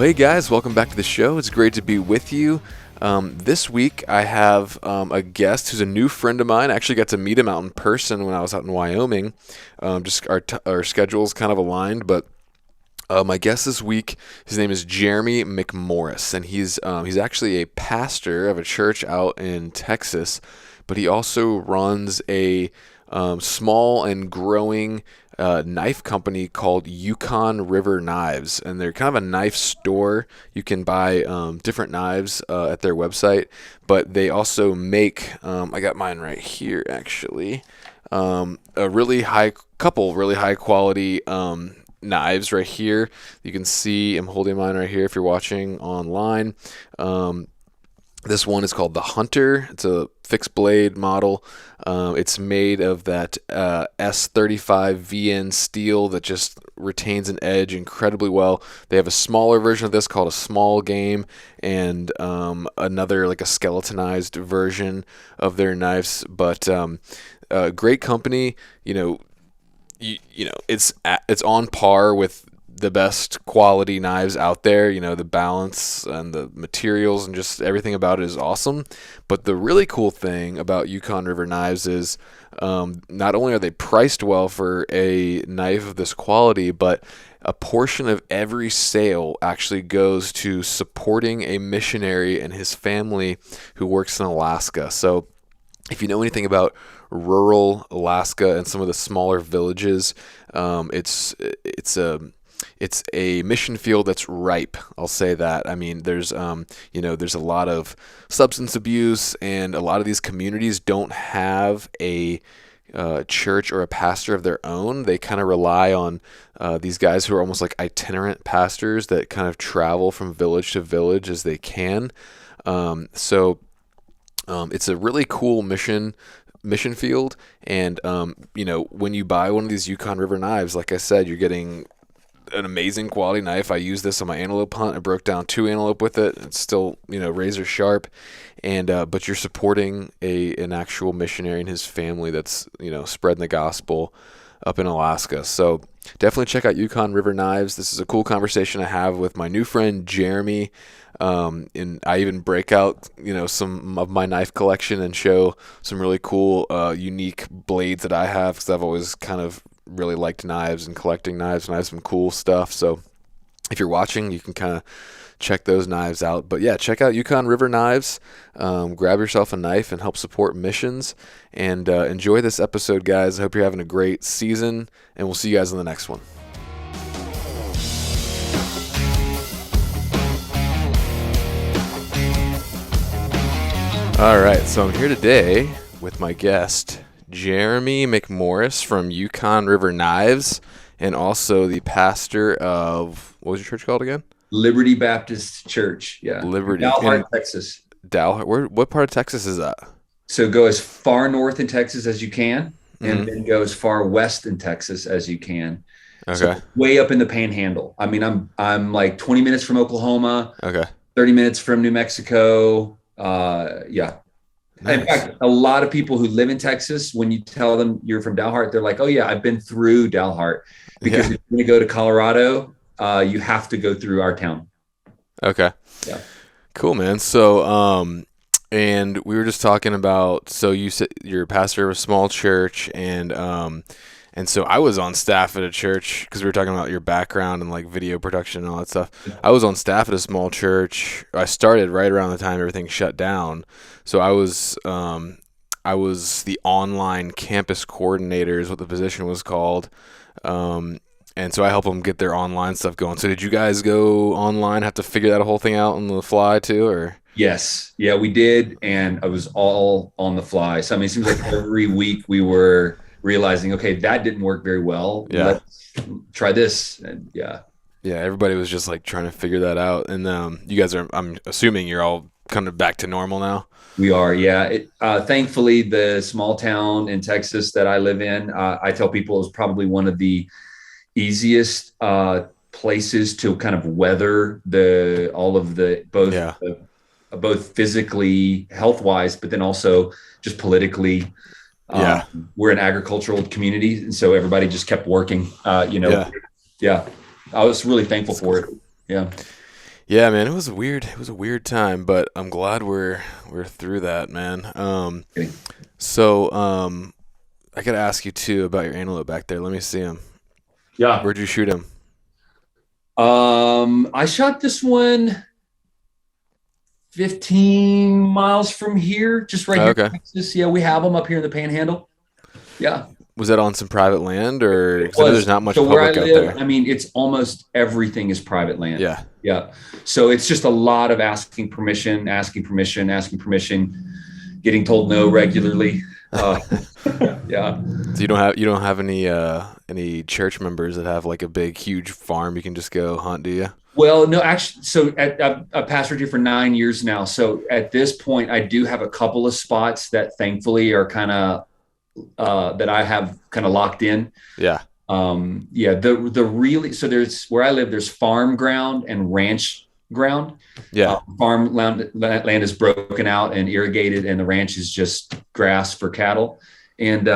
Well, hey guys, welcome back to the show. It's great to be with you. This week I have a guest who's a new friend of mine. I actually got to meet him out in person when I was out in Wyoming. Just our schedules kind of aligned, but my guest this week, his name is Jeremy McMorris, and he's actually a pastor of a church out in Texas, but he also runs a small and growing knife company called Yukon River Knives, and they're kind of a knife store. You can buy different knives at their website, but they also make, I got mine right here actually, a really high quality knives right here. You can see I'm holding mine right here if you're watching online. This one is called the Hunter. It's a fixed blade model. It's made of that S35 VN steel that just retains an edge incredibly well. They have a smaller version of this called a small game, and another like a skeletonized version of their knives. But great company. It's on par with the best quality knives out there. The balance and the materials and just everything about it is awesome. But the really cool thing about Yukon River Knives is not only are they priced well for a knife of this quality, but a portion of every sale actually goes to supporting a missionary and his family who works in Alaska. So if you know anything about rural Alaska and some of the smaller villages, it's a mission field that's ripe. I'll say that. I mean, there's a lot of substance abuse, and a lot of these communities don't have a church or a pastor of their own. They kind of rely on these guys who are almost like itinerant pastors that kind of travel from village to village as they can. So it's a really cool mission field, and when you buy one of these Yukon River knives, like I said, you're getting an amazing quality knife. I used this on my antelope hunt. I broke down 2 antelope with it. It's still razor sharp, and but you're supporting an actual missionary and his family that's spreading the gospel up in Alaska. So definitely check out Yukon River Knives. This is a cool conversation I have with my new friend Jeremy. And I even break out, some of my knife collection and show some really cool, unique blades that I have, because I've always kind of really liked knives and collecting knives, and I have some cool stuff. So if you're watching, you can kind of check those knives out. But yeah, check out Yukon River Knives. Grab yourself a knife and help support missions. And enjoy this episode, guys. I hope you're having a great season, and we'll see you guys in the next one. All right, so I'm here today with my guest, Jeremy McMorris from Yukon River Knives, and also the pastor of, what was your church called again? Liberty Baptist Church. Yeah. Liberty. Dalhart, Texas. Dalhart. What part of Texas is that? So go as far north in Texas as you can, and then go as far west in Texas as you can. Okay. So way up in the Panhandle. I mean, I'm like 20 minutes from Oklahoma. Okay. 30 minutes from New Mexico. Yeah. Nice. In fact, a lot of people who live in Texas, when you tell them you're from Dalhart, they're like, "Oh yeah, I've been through Dalhart." Because if you're going to go to Colorado, you have to go through our town. Okay. Yeah. Cool, man. So, and we were just talking about, so you said you're a pastor of a small church, and so I was on staff at a church, because we were talking about your background and like video production and all that stuff. I was on staff at a small church. I started right around the time everything shut down. So I was the online campus coordinator is what the position was called. And so I help them get their online stuff going. So did you guys go online, have to figure that whole thing out on the fly too, or? Yes. Yeah, we did. And I was all on the fly. So, I mean, it seems like every week we were realizing, okay, that didn't work very well. Yeah. Let's try this. And yeah. Yeah, everybody was just like trying to figure that out. And you guys are, I'm assuming you're all kind of back to normal now. We are. Yeah. Thankfully, the small town in Texas that I live in, I tell people, is probably one of the easiest places to kind of weather both physically, health wise, but then also just politically. We're an agricultural community, and so everybody just kept working. Yeah. I was really thankful for it. Yeah. Yeah, man, it was a weird. It was a weird time, but I'm glad we're through that, man. Okay. So I gotta ask you too about your antelope back there. Let me see him. Yeah. Where'd you shoot him? I shot this one 15 miles from here, just right Oh, here okay. in Texas. Yeah, we have them up here in the Panhandle. Yeah, Was that on some private land, or it because I know there's was. not much So where I public out live, there? I mean, it's almost everything is private land. Yeah. Yeah. So it's just a lot of asking permission, asking permission, getting told no regularly. Uh, yeah. So you don't have any church members that have like a big huge farm you can just go hunt, do you? Well, no, actually, so I've pastored here for 9 years now. So at this point, I do have a couple of spots that thankfully are kind of that I have kind of locked in. Yeah. Yeah, the really so there's where I live. There's farm ground and ranch ground. Yeah. Farm land is broken out and irrigated, and the ranch is just grass for cattle. And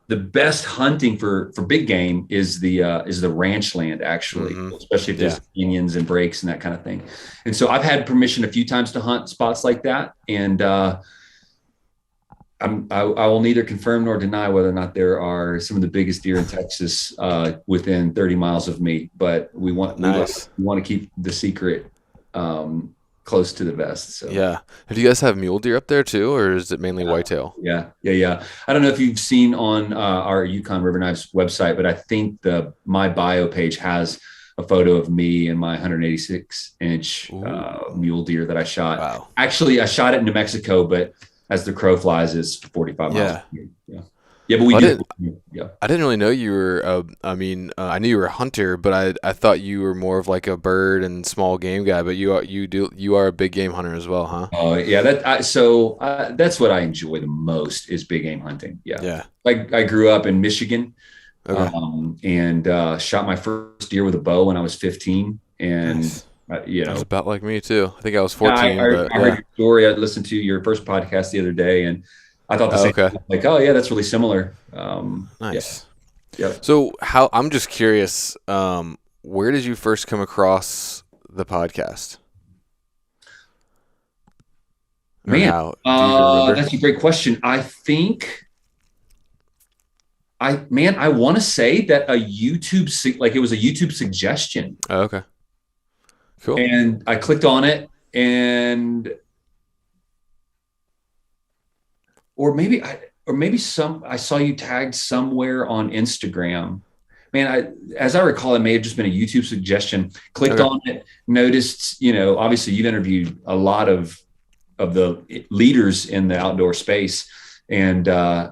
the best hunting for big game is the ranch land, actually, Mm-hmm. especially if Yeah. there's canyons and breaks and that kind of thing. And so I've had permission a few times to hunt spots like that, and I will neither confirm nor deny whether or not there are some of the biggest deer in Texas within 30 miles of me. But Nice. we want to keep the secret close to the vest. So Yeah. Have you guys have mule deer up there too, or is it mainly yeah, whitetail? yeah. I don't know if you've seen on our Yukon River Knives website, but I think the my bio page has a photo of me and my 186-inch Ooh. mule deer that I shot. Wow. Actually, I shot it in New Mexico, but as the crow flies, is 45 miles. Yeah. Yeah, yeah, but we Well, do. Yeah. I didn't really know you were. I knew you were a hunter, but I thought you were more of like a bird and small game guy. But you are a big game hunter as well, huh? Oh, yeah. That's what I enjoy the most is big game hunting. Yeah. Yeah. I grew up in Michigan, Okay. and shot my first deer with a bow when I was 15. And, Nice. you That's know, about like me too. I think I was I, 14, I, but I heard yeah. your story. I listened to your first podcast the other day, and I thought the Oh, same okay. thing. Like, oh, yeah, that's really similar. Yeah. Nice. Yeah. So how I'm just curious. Where did you first come across the podcast, or Man, how? Do you even remember? that's a great question. I want to say that it was a YouTube suggestion, Oh, okay. Cool. and I clicked on it, and or maybe I saw you tagged somewhere on Instagram. Man, as I recall, it may have just been a YouTube suggestion. Clicked Okay. on it, noticed, obviously you've interviewed a lot of the leaders in the outdoor space, and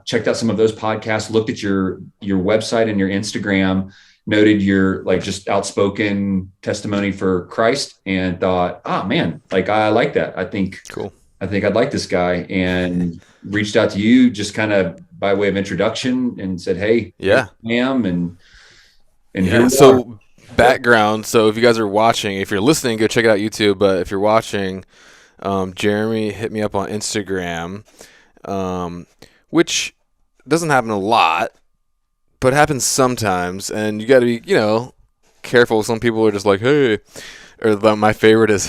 checked out some of those podcasts, looked at your website and your Instagram, noted your like just outspoken testimony for Christ, and thought, oh man, like I like that. Cool. I think I'd like this guy, and reached out to you just kind of by way of introduction and said, hey, here Yeah. I am, and here Yeah. we are. So background. So if you guys are watching, if you're listening, go check it out YouTube. But if you're watching, Jeremy hit me up on Instagram, which doesn't happen a lot, but happens sometimes. And you got to be, careful. Some people are just like, hey, my favorite is,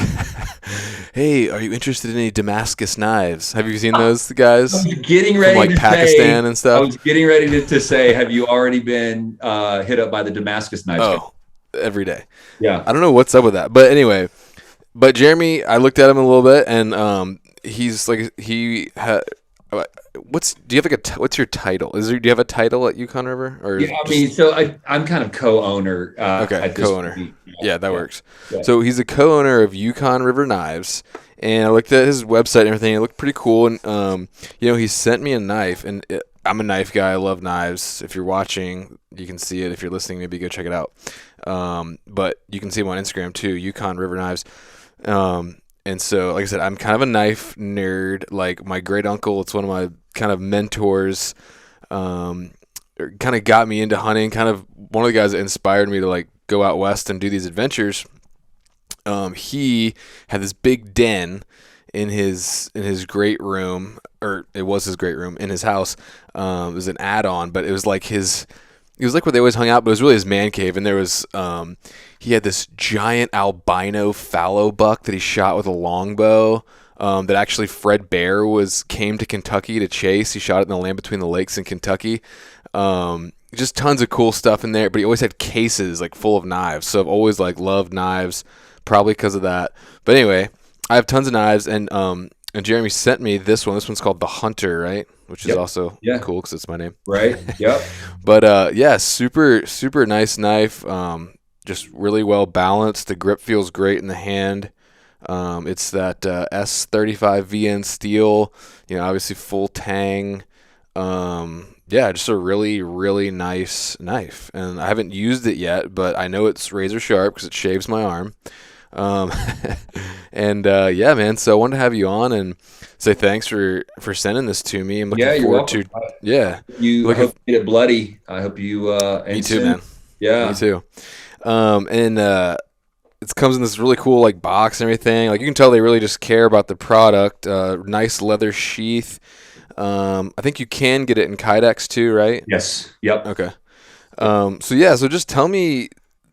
hey, are you interested in any Damascus knives? Have you seen those guys I was getting from ready like to Pakistan say, and stuff? have you already been hit up by the Damascus knives guy? Oh, every day. Yeah. I don't know what's up with that, but anyway. But Jeremy, I looked at him a little bit, and he's like he had. Do you have like what's your title? Do you have a title at Yukon River or Yeah, I mean, so I'm kind of co-owner okay, at this co-owner? point. Yeah, that works. Yeah. So he's a co-owner of Yukon River Knives, and I looked at his website and everything. It looked pretty cool, and he sent me a knife, and I'm a knife guy. I love knives. If you're watching, you can see it. If you're listening, maybe go check it out. But you can see him on Instagram too, Yukon River Knives. And so, like I said, I'm kind of a knife nerd. Like my great uncle, it's one of my kind of mentors. Kind of got me into hunting. Kind of one of the guys that inspired me to like go out west and do these adventures. He had this big den in his great room, or it was his great room in his house. It was an add-on, but it was like his It was like where they always hung out, but it was really his man cave. And there was, he had this giant albino fallow buck that he shot with a longbow. That actually Fred Bear came to Kentucky to chase. He shot it in the Land Between the Lakes in Kentucky. Just tons of cool stuff in there. But he always had cases like full of knives. So I've always like loved knives, probably because of that. But anyway, I have tons of knives, and Jeremy sent me this one. This one's called the Hunter, right? Which is Yep. also Yeah. cool because it's my name. Right. Yep. But yeah, super super nice knife. Just really well balanced. The grip feels great in the hand. It's that S35 VN steel. Obviously full tang. Yeah, just a really really nice knife. And I haven't used it yet, but I know it's razor sharp because it shaves my arm. Um, and yeah, man. So I wanted to have you on and say thanks for sending this to me. I'm looking Yeah, you're forward welcome. to. Yeah, I looking. hope you get it bloody. I hope you Me and too, soon. man. Me Yeah. too. And it comes in this really cool like box and everything. Like you can tell they really just care about the product. Nice leather sheath. I think you can get it in Kydex too, right? Yes. Yep. Okay. So yeah, so just tell me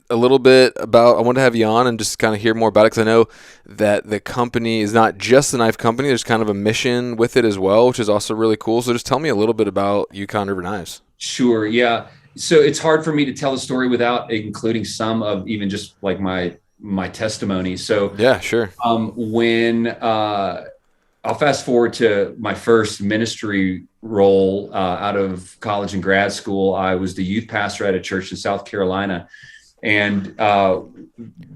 a little bit about. I want to have you on and just kind of hear more about it because I know that the company is not just a knife company. There's kind of a mission with it as well, which is also really cool. So just tell me a little bit about Yukon River Knives. Sure. Yeah. So it's hard for me to tell the story without including some of even just like my testimony. So Yeah, sure. when I'll fast forward to my first ministry role out of college and grad school. I was the youth pastor at a church in South Carolina. And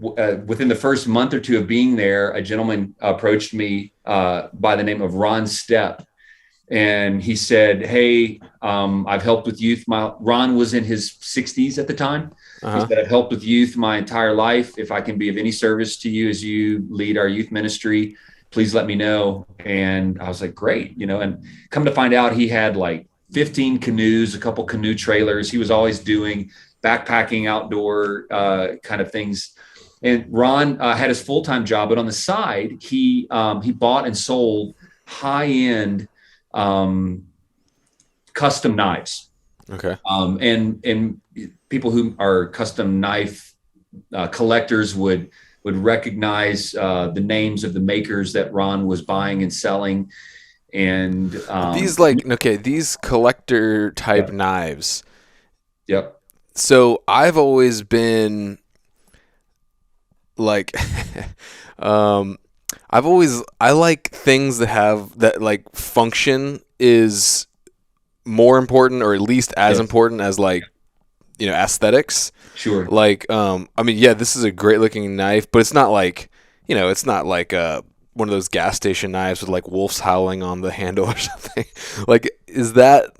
within the first month or two of being there, a gentleman approached me by the name of Ron Stepp. And he said, "Hey, I've helped with youth. Ron was in his 60s at the time. He Uh-huh. said, I've helped with youth my entire life. If I can be of any service to you as you lead our youth ministry, please let me know." And I was like, great, and come to find out he had like 15 canoes, a couple canoe trailers. He was always doing backpacking outdoor kind of things. And Ron had his full-time job, but on the side, he bought and sold high-end custom knives. Okay. And people who are custom knife collectors would recognize the names of the makers that Ron was buying and selling. And these collector type yeah, knives. yep, So I've always been like, um, I like things that like function is more important or at least as yes, important as like aesthetics. sure, Like I mean, yeah, this is a great looking knife, but it's not like it's not like one of those gas station knives with like wolves howling on the handle or something. Like, is that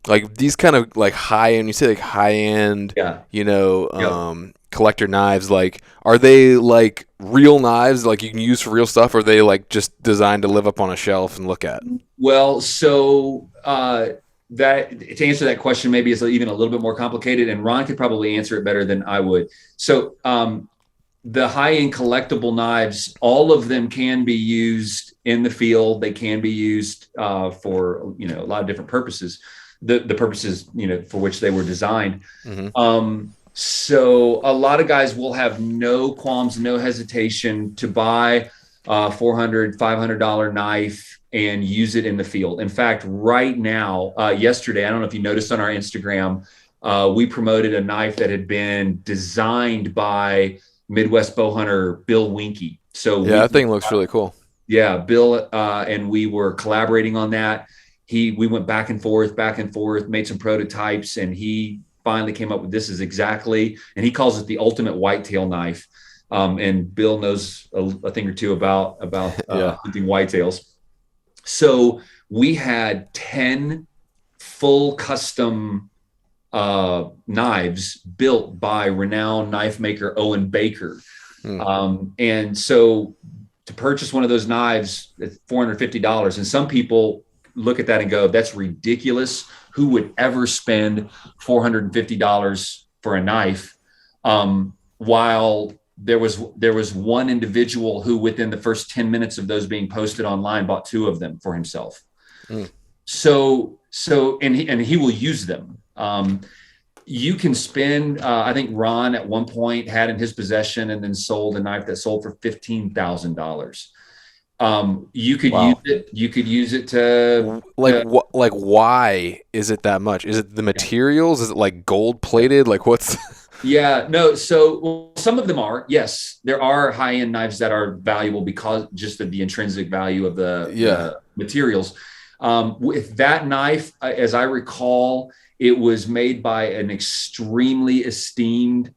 like these kind of like high end? You say like high end, yeah, yep. collector knives. Like, are they like real knives like you can use for real stuff, or are they like just designed to live up on a shelf and look at? Well, so that to answer that question maybe is even a little bit more complicated, and Ron could probably answer it better than I would. So the high-end collectible knives, all of them can be used in the field. They can be used for a lot of different purposes. The purposes for which they were designed. Mm-hmm. So a lot of guys will have no qualms, no hesitation to buy a $400, $500 knife and use it in the field. In fact, right now, yesterday, I don't know if you noticed on our Instagram, we promoted a knife that had been designed by Midwest bow hunter Bill Winkie. So Yeah, that thing looks really cool. yeah, Bill and we were collaborating on that. We went back and forth, made some prototypes, and he finally came up with this is exactly, and he calls it the ultimate whitetail knife. And Bill knows a thing or two about Yeah. hunting whitetails. So we had 10 full custom knives built by renowned knife maker Owen Baker. And so to purchase one of those knives, it's $450. And some people look at that and go, that's ridiculous. Who would ever spend $450 for a knife? While there was one individual who within the first 10 minutes of those being posted online bought 2 of them for himself. So and he will use them. You can spend, I think Ron at one point had in his possession and then sold a knife that sold for $15,000. You could use Wow. it. You could use it to What? Like why is it that much? Is it the materials? Is it like gold plated? Like what's? yeah, no. So well, some of them are, yes, there are high end knives that are valuable because just of the intrinsic value of Yeah. the materials. With that knife, as I recall, it was made by an extremely esteemed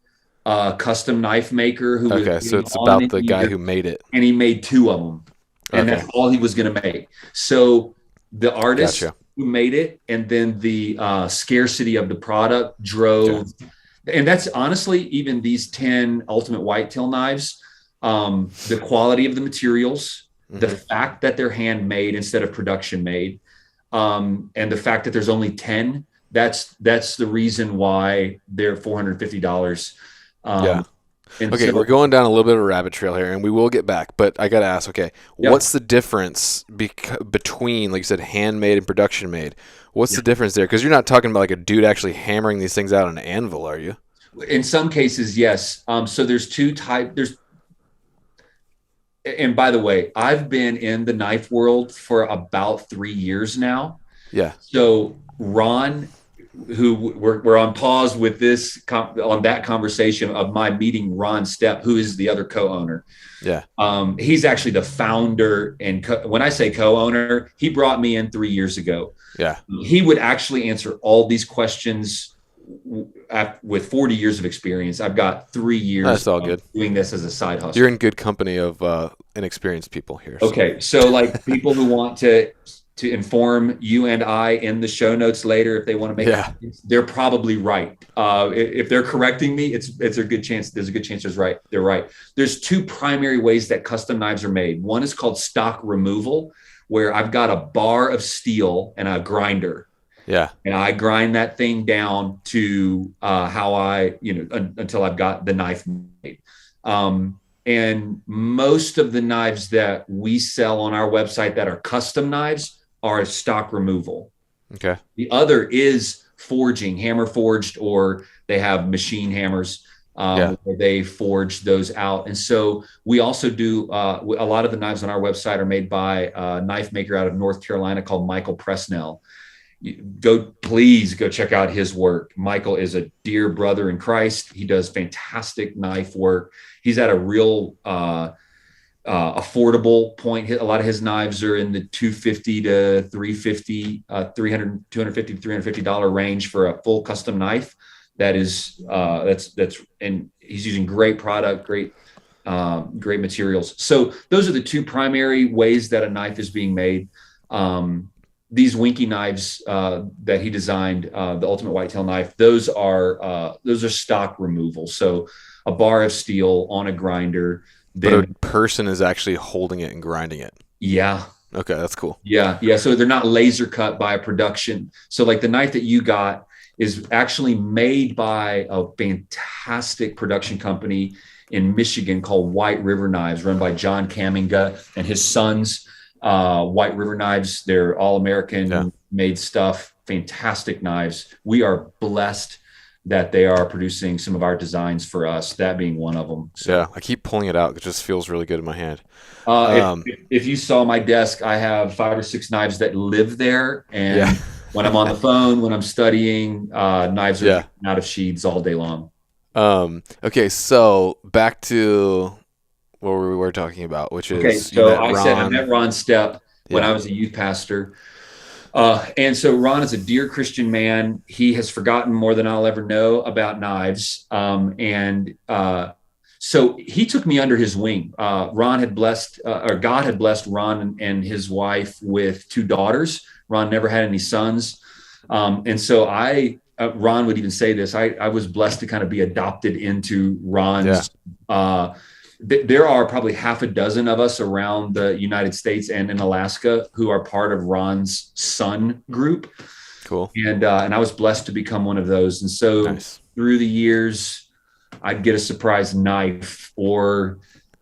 custom knife maker who was Okay, so getting it's on about in the guy years, who made it. and he made two of them, and Okay, that's all he was going to make. So the artist gotcha. who made it, and then the scarcity of the product Okay. drove, and that's honestly even these 10 ultimate whitetail knives, the quality of the materials, the Hmm. fact that they're handmade instead of production made, and the fact that there's only 10, that's the reason why they're $450. Yeah. um, and Okay, we're so going down a little bit of a rabbit trail here, and we will get back. But I gotta ask, okay, yeah, what's the difference between, like you said, handmade and production made? What's yeah. the difference there? Because you're not talking about like a dude actually hammering these things out on an anvil, are you? In some cases, yes. So there's two type there's and by the way, I've been in the knife world for about 3 years now. Yeah. So Ron, who we're on pause with this on that conversation of my meeting Ron Stepp, who is the other co-owner. Yeah. He's actually the founder, and when I say co-owner, he brought me in 3 years ago. Yeah. He would actually answer all these questions with 40 years of experience. I've got 3 years That's all of good. doing this as a side You're hustle. in good company of inexperienced people here. So Okay, so like people who want to inform you and I in the show notes later, if they want to make yeah. comments, they're probably right. If they're correcting me, it's a good chance. There's a good chance they're right. There's two primary ways that custom knives are made. One is called stock removal, where I've got a bar of steel and a grinder, Yeah. and I grind that thing down to how I, until I've got the knife made. And most of the knives that we sell on our website that are custom knives are stock removal. Okay. The other is forging, hammer forged, or they have machine hammers Yeah. where they forge those out. And so we also do a lot of the knives on our website are made by a knife maker out of North Carolina called Michael Presnell. Please go check out his work. Michael is a dear brother in Christ. He does fantastic knife work. He's at a real affordable point. A lot of his knives are in the 250 to 350, 300, 250 to $350 range for a full custom knife. That is and he's using great product, great materials. So those are the two primary ways that a knife is being made. These Winky knives that he designed, the Ultimate Whitetail knife, those are stock removal. So a bar of steel on a grinder. But a Then person is actually holding it and grinding it. yeah, Okay, that's cool. yeah. So they're not laser cut by a production. So like the knife that you got is actually made by a fantastic production company in Michigan called White River Knives, run by John Caminga and his sons. White River Knives, they're all American Yeah. made stuff, fantastic knives. We are blessed that they are producing some of our designs for us, that being one of them. So, Yeah. I keep pulling it out. It just feels really good in my hand. if, Um, if you saw my desk, I have 5 or 6 knives that live there. yeah. And when I'm on the phone, when I'm studying, knives are Yeah. out of sheaths all day long. Okay, so back to what we were talking about, which Okay, is you so met I said I Ron. met Ron Stepp when I Yeah. was a youth pastor. And so Ron is a dear Christian man. He has forgotten more than I'll ever know about knives. So he took me under his wing. Ron had blessed, or God had blessed Ron and his wife with 2 daughters. Ron never had any sons. And so Ron would even say this, I was blessed to kind of be adopted into Yeah. Ron's. There are probably half a dozen of us around the United States and in Alaska who are part of Ron's son group. Cool. And I was blessed to become one of those. And so Nice. through the years, I'd get a surprise knife or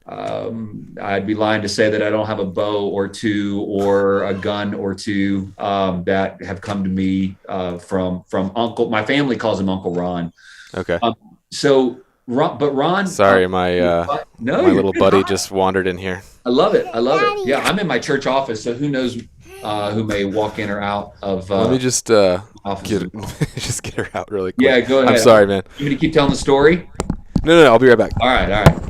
I'd be lying to say that I don't have a bow or two or a gun or two that have come to me from Uncle. My family calls him Uncle Ron. Okay. Um, so, but Ron, Sorry, my no, my you're little good. buddy Hi. just wandered in here. I love it. I love it. Yeah, I'm in my church office, so who knows who may walk in or out of Let me just offices. get just get her out really Yeah, quick. go I'm ahead. sorry, man. You want me to keep telling the story? No, I'll be right back. All right, all right.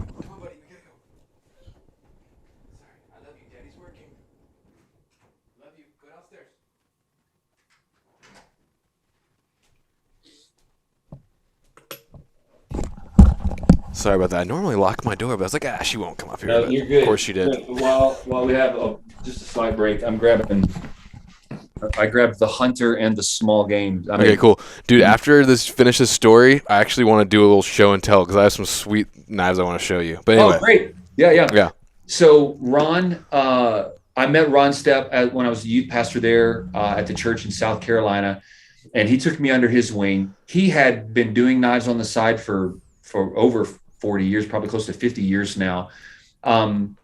Sorry about that. I normally lock my door, but I was like, she won't come up here. No, But you're good. of course she did. While we have just a slight break, I grabbed the hunter and the small game. Okay, cool, dude. After this finishes story, I actually want to do a little show and tell because I have some sweet knives I want to show you. But Oh, anyway, great. Yeah, yeah. yeah, So Ron, I met Ron Stepp when I was a youth pastor there at the church in South Carolina, and he took me under his wing. He had been doing knives on the side for over 40 years, probably close to 50 years now. And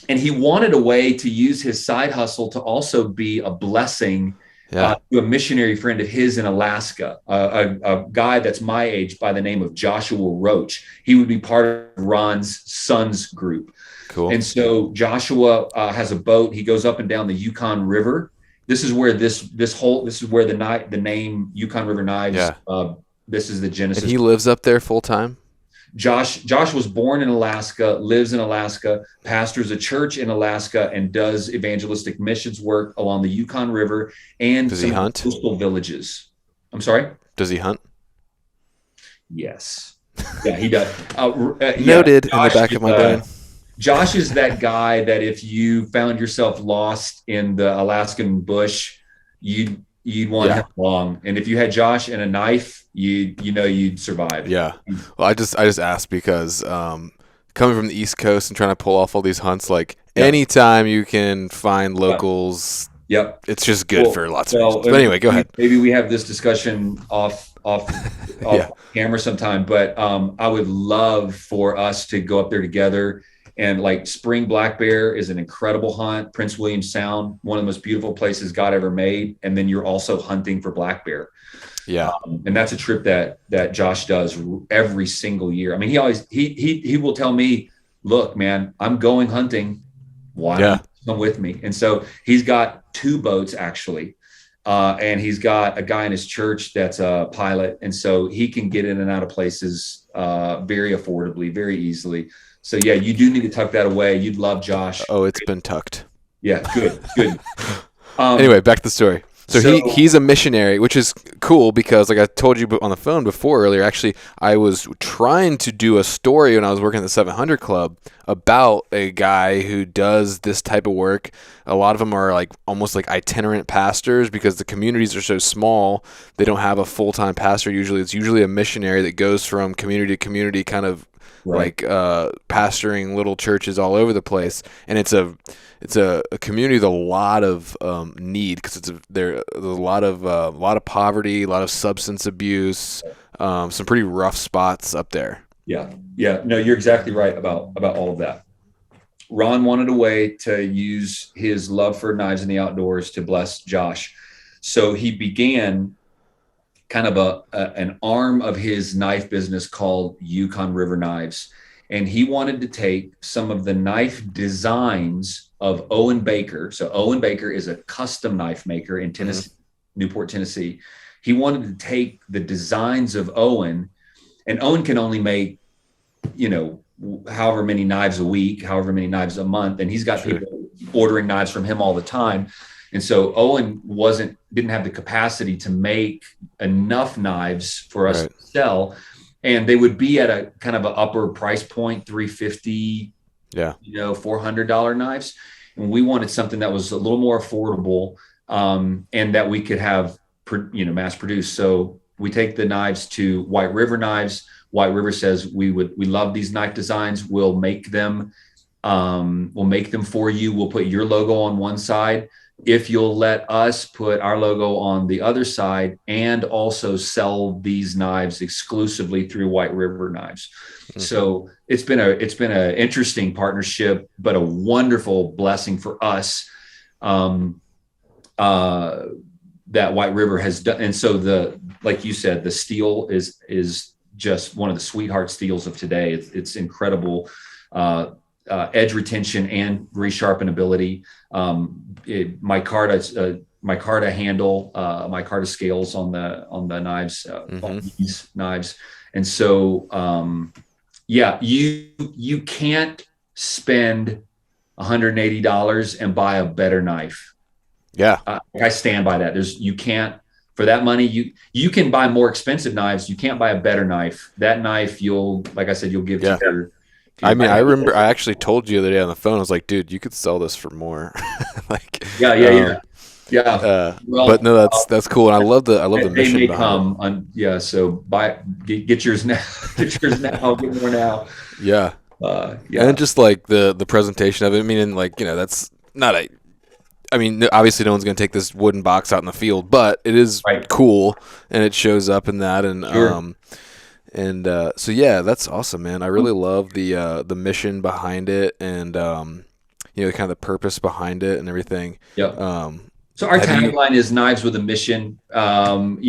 he wanted a way to use his side hustle to also be a blessing to a missionary friend of his in Alaska, a guy that's my age by the name of Joshua Roach. He would be part of Ron's son's group. cool. And so Joshua has a boat. He goes up and down the Yukon River. This is where this is where the name Yukon River Knives. Yeah. This is the genesis. And he lives up there full time. Josh was born in Alaska, lives in Alaska, pastors a church in Alaska, and does evangelistic missions work along the Yukon River and Does he hunt? coastal villages. I'm sorry? Does he hunt? Yes. Yeah, he does. Noted in the back of my brain. Josh is that guy that if you found yourself lost in the Alaskan bush, you'd want him along. And if you had Josh and a knife, you'd survive. Yeah. Well, I just asked because coming from the East Coast and trying to pull off all these hunts, like anytime you can find locals, it's just good for lots of reasons. But anyway, go ahead. Maybe we have this discussion off camera sometime. But I would love for us to go up there together. And like spring black bear is an incredible hunt. Prince William Sound, one of the most beautiful places God ever made. And then you're also hunting for black bear. Yeah. And that's a trip that Josh does every single year. I mean, he will tell me, look, man, I'm going hunting. Why don't you come with me? And so he's got 2 boats actually. And he's got a guy in his church that's a pilot. And so he can get in and out of places very affordably, very easily. So yeah, you do need to tuck that away. You'd love Josh. Oh, it's been tucked. Yeah, good. Anyway, back to the story. So he's a missionary, which is cool because, like I told you on the phone before earlier, actually, I was trying to do a story when I was working at the 700 Club about a guy who does this type of work. A lot of them are like almost like itinerant pastors because the communities are so small. They don't have a full-time pastor. It's usually a missionary that goes from community to community, kind of like pastoring little churches all over the place. And it's a community with a lot of need because there's a lot of poverty, a lot of substance abuse, some pretty rough spots up there. Yeah. No, you're exactly right about all of that. Ron wanted a way to use his love for knives in the outdoors to bless Josh, so he began kind of an arm of his knife business called Yukon River Knives. And he wanted to take some of the knife designs of Owen Baker. So Owen Baker is a custom knife maker in Tennessee, Newport, Tennessee. He wanted to take the designs of Owen, and Owen can only make, however many knives a week, however many knives a month. And he's got people ordering knives from him all the time. And so Owen didn't have the capacity to make enough knives for us to sell. And they would be at a kind of an upper price point, $350, $400 knives. And we wanted something that was a little more affordable and that we could have, mass produced. So we take the knives to White River Knives. White River says, we love these knife designs. We'll make them for you. We'll put your logo on one side. if you'll let us put our logo on the other side and also sell these knives exclusively through White River Knives. Mm-hmm. So it's been a interesting partnership, but a wonderful blessing for us. Um, uh, that White River has done. And so like you said, the steel is just one of the sweetheart steels of today. It's incredible. Edge retention and resharpenability. Micarta handle, micarta scales on the knives, on these knives. And so, yeah, you can't spend $180 and buy a better knife. Yeah. I stand by that. You can't, for that money, you can buy more expensive knives. You can't buy a better knife. That knife, like I said, you'll give Yeah. to your I mean, I wife. remember I actually told you the other day on the phone. I was like, dude, you could sell this for more. Like, Yeah, yeah, yeah, yeah. but Well, no, that's cool, and I love the they mission may behind it. come on. Yeah, so get yours now. Get yours now. Get more now. Yeah, and then Yeah, just like the presentation of it. I mean, and like that's not a. I mean, obviously, no one's gonna take this wooden box out in the field, but it is right. cool, and it shows up in that, Sure. and so yeah, that's awesome, man. I really love the mission behind it, and kind of the purpose behind it and everything. Yep. Um, So our have you? tagline is knives with a mission.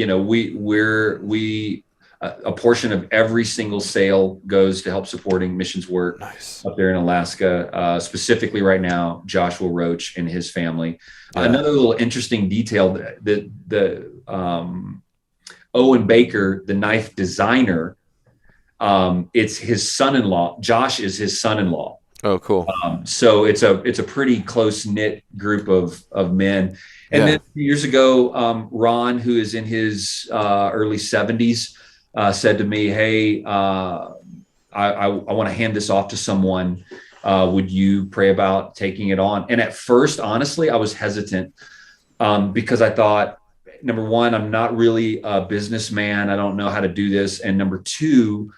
We a portion of every single sale goes to help supporting missions work Nice. up there in Alaska. Specifically, right now, Joshua Roach and his family. Yeah. Another little interesting detail: the Owen Baker, the knife designer, it's his son-in-law. Josh is his son-in-law. Oh, cool. So it's a pretty close knit group of men. And then Yeah. a few years ago, Ron, who is in his early 70s, said to me, "Hey, I want to hand this off to someone. Would you pray about taking it on?" And at first, honestly, I was hesitant because I thought, number one, I'm not really a businessman. I don't know how to do this. And number two,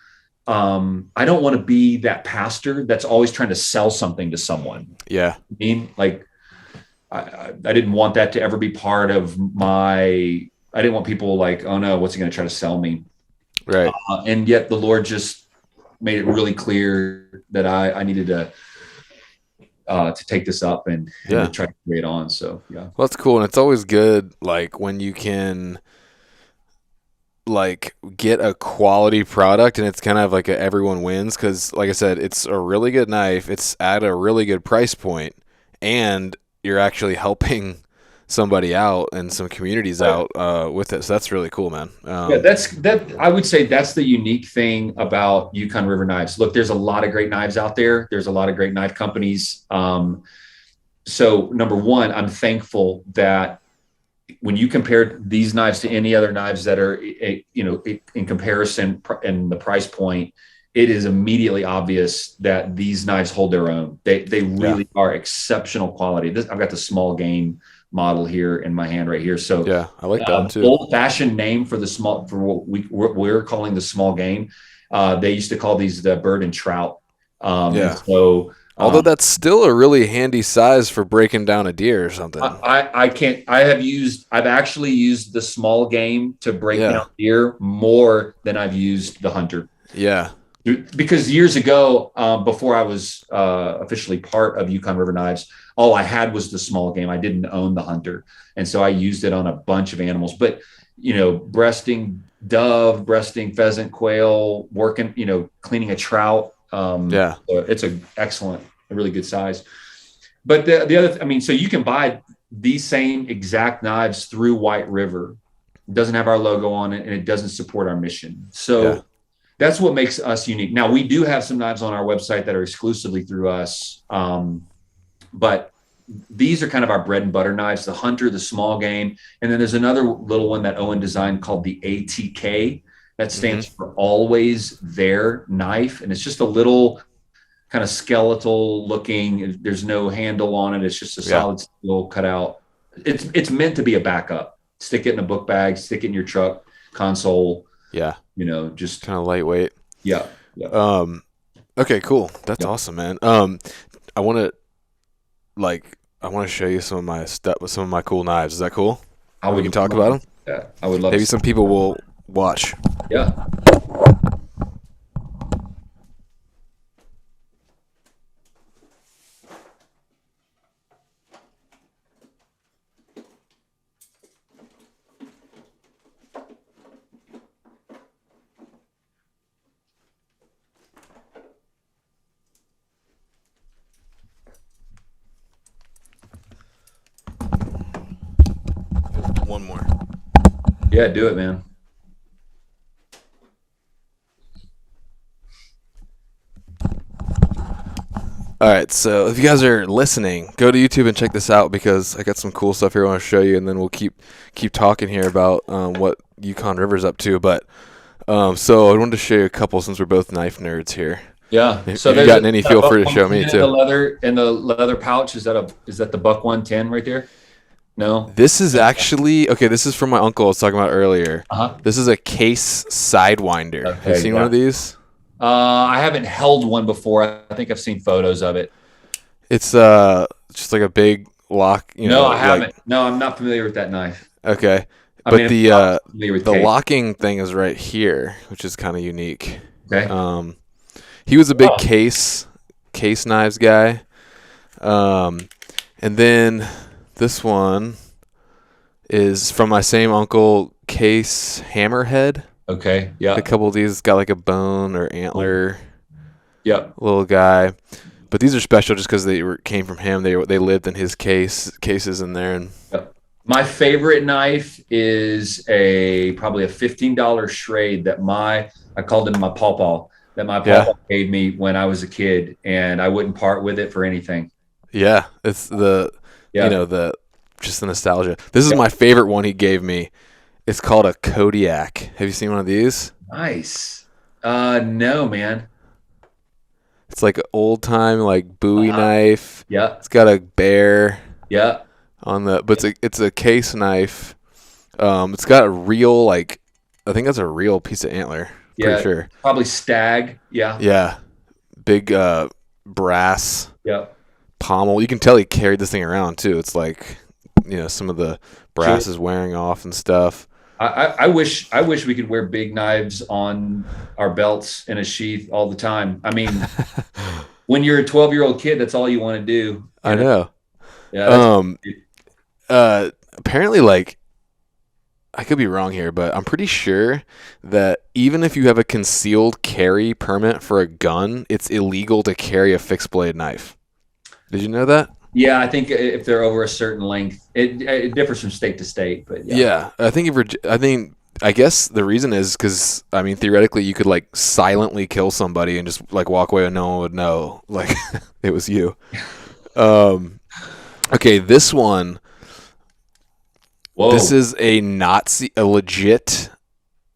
I don't want to be that pastor that's always trying to sell something to someone. Yeah. I mean, like, I didn't want that to ever be part of I didn't want people like, oh no, what's he going to try to sell me? Right. And yet the Lord just made it really clear that I needed to take this up and to Yeah. try to carry it on. So, yeah. Well, that's cool, and it's always good, like when you can like get a quality product, and it's kind of like everyone wins because, like I said, it's a really good knife. It's at a really good price point, and you're actually helping somebody out and some communities Right. out with it. So that's really cool, man. Yeah, I would say that's the unique thing about Yukon River Knives. Look, there's a lot of great knives out there. There's a lot of great knife companies. So number one, I'm thankful that when you compare these knives to any other knives that are, in comparison and the price point, it is immediately obvious that these knives hold their own. They Yeah. really are exceptional quality. I've got the small game model here in my hand right here. So Yeah, I like that one too. old-fashioned name for what we're calling the small game. They used to call these the bird and trout. And Yeah. so Although that's still a really handy size for breaking down a deer or something. I can't. I've actually used the small game to break Yeah. down deer more than I've used the hunter. Yeah. Because years ago, before I was officially part of Yukon River Knives, all I had was the small game. I didn't own the hunter, and so I used it on a bunch of animals. But breasting dove, breasting pheasant, quail, working, cleaning a trout. Yeah. It's a really good size. But the other, I mean, so you can buy these same exact knives through White River. It doesn't have our logo on it, and it doesn't support our mission. So. Yeah. That's what makes us unique. Now, we do have some knives on our website that are exclusively through us, but these are kind of our bread and butter knives, the hunter, the small game. And then there's another little one that Owen designed called the ATK. That stands for Always There Knife. And it's just a little kind of skeletal looking. There's no handle on it. It's just a solid steel cut out. It's meant to be a backup. Stick it in a book bag, stick it in your truck console. Yeah. Just kind of lightweight. Yeah. Okay, cool. That's awesome, man. I want to I want to show you some of my stuff, some of my cool knives. Is that cool? I We would can talk love about them. that. I would love Maybe to. some people will watch. Yeah. One more. Yeah, do it, man. All right, so if you guys are listening, go to YouTube and check this out because I got some cool stuff here I want to show you, and then we'll keep talking here about what Yukon River's up to. But so I wanted to show you a couple since we're both knife nerds here. Yeah. If So you've there's gotten any, feel free to show me the too. leather in the leather pouch. Is that the Buck 110 right there? No. This is actually okay. This is from my uncle I was talking about earlier. Uh-huh. This is a case sidewinder. Have you Okay, seen yeah. one of these? I haven't held one before. I think I've seen photos of it. It's just like a big lock. No, I like- haven't. No, I'm not familiar with that knife. Okay, I but mean, the I'm not familiar with the case. locking thing is right here, which is kind of unique. Okay. He was a big Oh. case knives guy. And then this one is from my same uncle, Case Hammerhead. Okay. Yeah. A couple of these got like a bone or antler Yep. little guy. But these are special just because came from him. They lived in his cases in there. And My favorite knife is probably a $15 Schrade that I called him my pawpaw, that my pawpaw gave me when I was a kid, and I wouldn't part with it for anything. yeah, it's just the nostalgia. This is my favorite one he gave me. It's called a Kodiak. Have you seen one of these? Nice. No, man. It's like an old time like Bowie knife. Yeah. It's got a bear Yeah. on but it's a case knife. It's got a real I think that's a real piece of antler. Pretty sure. Probably stag. Yeah. Yeah. Big brass Yeah. pommel. You can tell he carried this thing around too. It's like some of the brass is wearing off and stuff. I wish we could wear big knives on our belts in a sheath all the time. I mean, when you're a 12-year-old kid, that's all you want to do. I know. Yeah. Apparently, I could be wrong here, but I'm pretty sure that even if you have a concealed carry permit for a gun, it's illegal to carry a fixed blade knife. Did you know that? Yeah, I think if they're over a certain length, it differs from state to state. But yeah, I guess the reason is because theoretically you could silently kill somebody and just walk away and no one would know it was you. Okay, this one. Whoa. This is a legit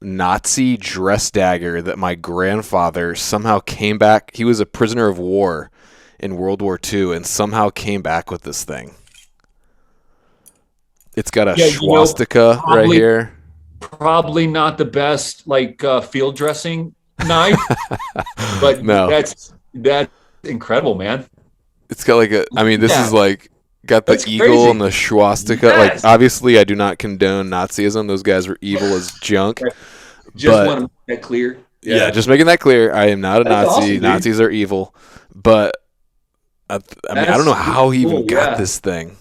Nazi dress dagger that my grandfather somehow came back. He was a prisoner of war in World War II and somehow came back with this thing. It's got a swastika right here. Probably not the best field dressing knife, but no, that's incredible, man. It's got this is got the eagle crazy. and the swastika. Yes. Obviously, I do not condone Nazism. Those guys were evil as junk. Just want to make that clear. Yeah, just making that clear. I am not a Nazi. Awesome, Nazis are evil. But I don't know how he even got this thing.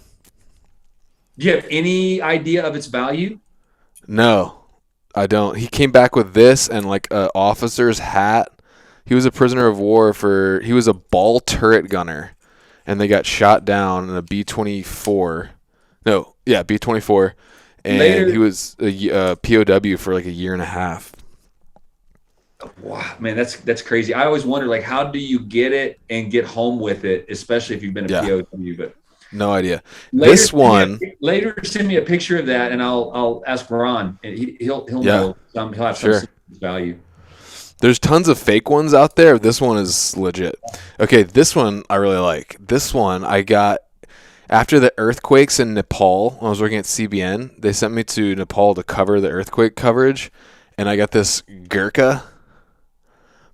Do you have any idea of its value? No, I don't. He came back with this and a officer's hat. He was a prisoner of war he was a ball turret gunner, and they got shot down in a B-24. No, yeah, B-24, and Later, he was a POW for a year and a half. Wow, man, that's crazy. I always wonder, how do you get it and get home with it, especially if you've been a POW? But no idea. This one later, send me a picture of that, and I'll ask Ron. He'll know. He'll have some value. There's tons of fake ones out there. This one is legit. Okay, this one I really like. This one I got after the earthquakes in Nepal. When I was working at CBN, they sent me to Nepal to cover the earthquake coverage, and I got this Gurkha.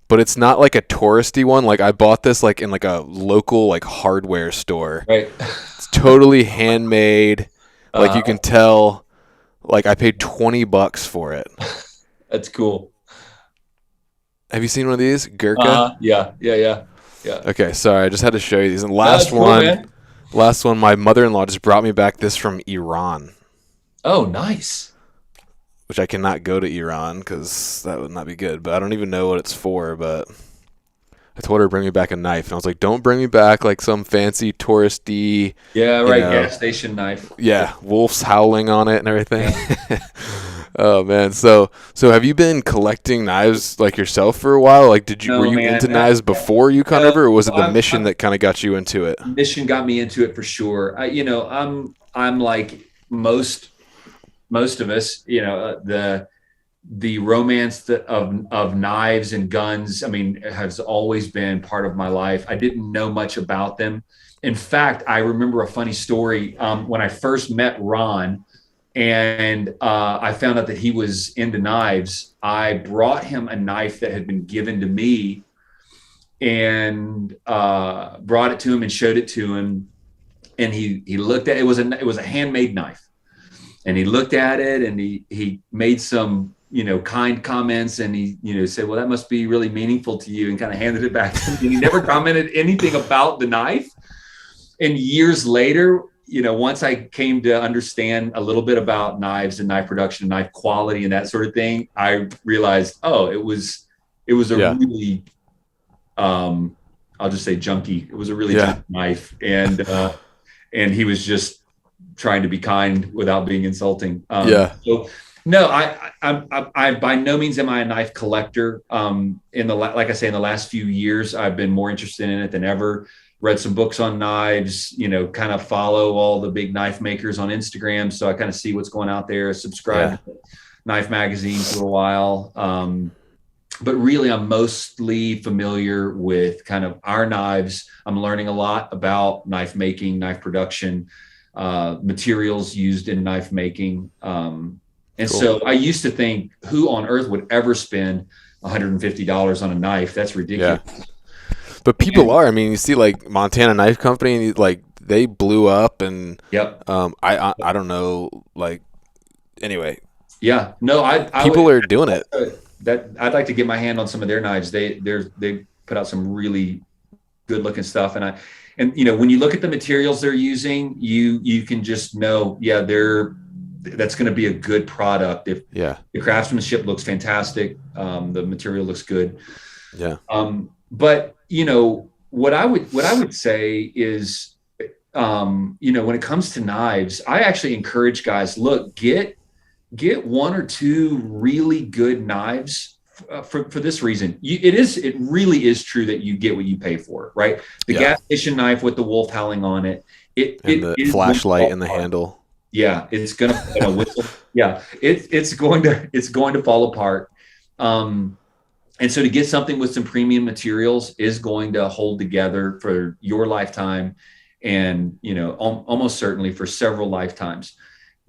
But it's not a touristy one. I bought this in a local hardware store. Right. It's totally handmade. Like Uh, you can tell, like I paid $20 for it. that's cool. Have you seen one of these? Gurkha? Yeah, yeah, yeah, yeah. Okay, sorry, I just had to show you these. And No, it's cool, man. last one, my mother-in-law just brought me back this from Iran, Oh, nice. which I cannot go to Iran because that would not be good. But I don't even know what it's for. But I told her to bring me back a knife, and I was like, "Don't bring me back like some fancy touristy, Yeah, you right. know, Gas station knife. yeah, wolves howling on it and everything." Yeah. Oh man, so have you been collecting knives like yourself for a while? Like, were No, you man. into knives before Yukon No, River, or was it the mission I'm that kind of got you into it? mission got me into it for sure. I'm like most of us. The romance of knives and guns. I mean, it has always been part of my life. I didn't know much about them. In fact, I remember a funny story when I first met Ron. And I found out that he was into knives. I brought him a knife that had been given to me and brought it to him and showed it to him. And he looked at it. It was a handmade knife, and he looked at it and he made some kind comments, and he said, "Well, that must be really meaningful to you," and kind of handed it back to me. And he never commented anything about the knife. And years later, once I came to understand a little bit about knives and knife production, and knife quality, and that sort of thing, I realized, oh, it was a Yeah, really, I'll just say junky. It was a really yeah, junky knife, and he was just trying to be kind without being insulting. yeah, So no, I by no means am I a knife collector. Like I say, in the last few years, I've been more interested in it than ever. Read some books on knives, kind of follow all the big knife makers on Instagram. So I kind of see what's going out there, subscribe yeah, to Knife Magazine for a while. But really, I'm mostly familiar with kind of our knives. I'm learning a lot about knife making, knife production, materials used in knife making. And cool. so I used to think, who on earth would ever spend $150 on a knife? That's Yeah, ridiculous. but people And, are. I mean, you see, like Montana Knife Company, like they blew up, and yep. I don't know, like anyway, Yeah. No, I would. people are doing it. That I'd like to get my hand on some of their knives. They put out some really good looking stuff, and when you look at the materials they're using, you can just know, yeah, that's going to be a good product. If Yeah, the craftsmanship looks fantastic, the material looks good. yeah, But what I would say is, when it comes to knives, I actually encourage guys, look, get one or two really good knives for this reason. It really is true that you get what you pay for, right? The yeah, gas station knife with the wolf howling on it, and the is going to flashlight fall and the apart. handle. Yeah, it's gonna whistle. Yeah, it's going to fall apart. And so to get something with some premium materials is going to hold together for your lifetime, and almost certainly for several lifetimes.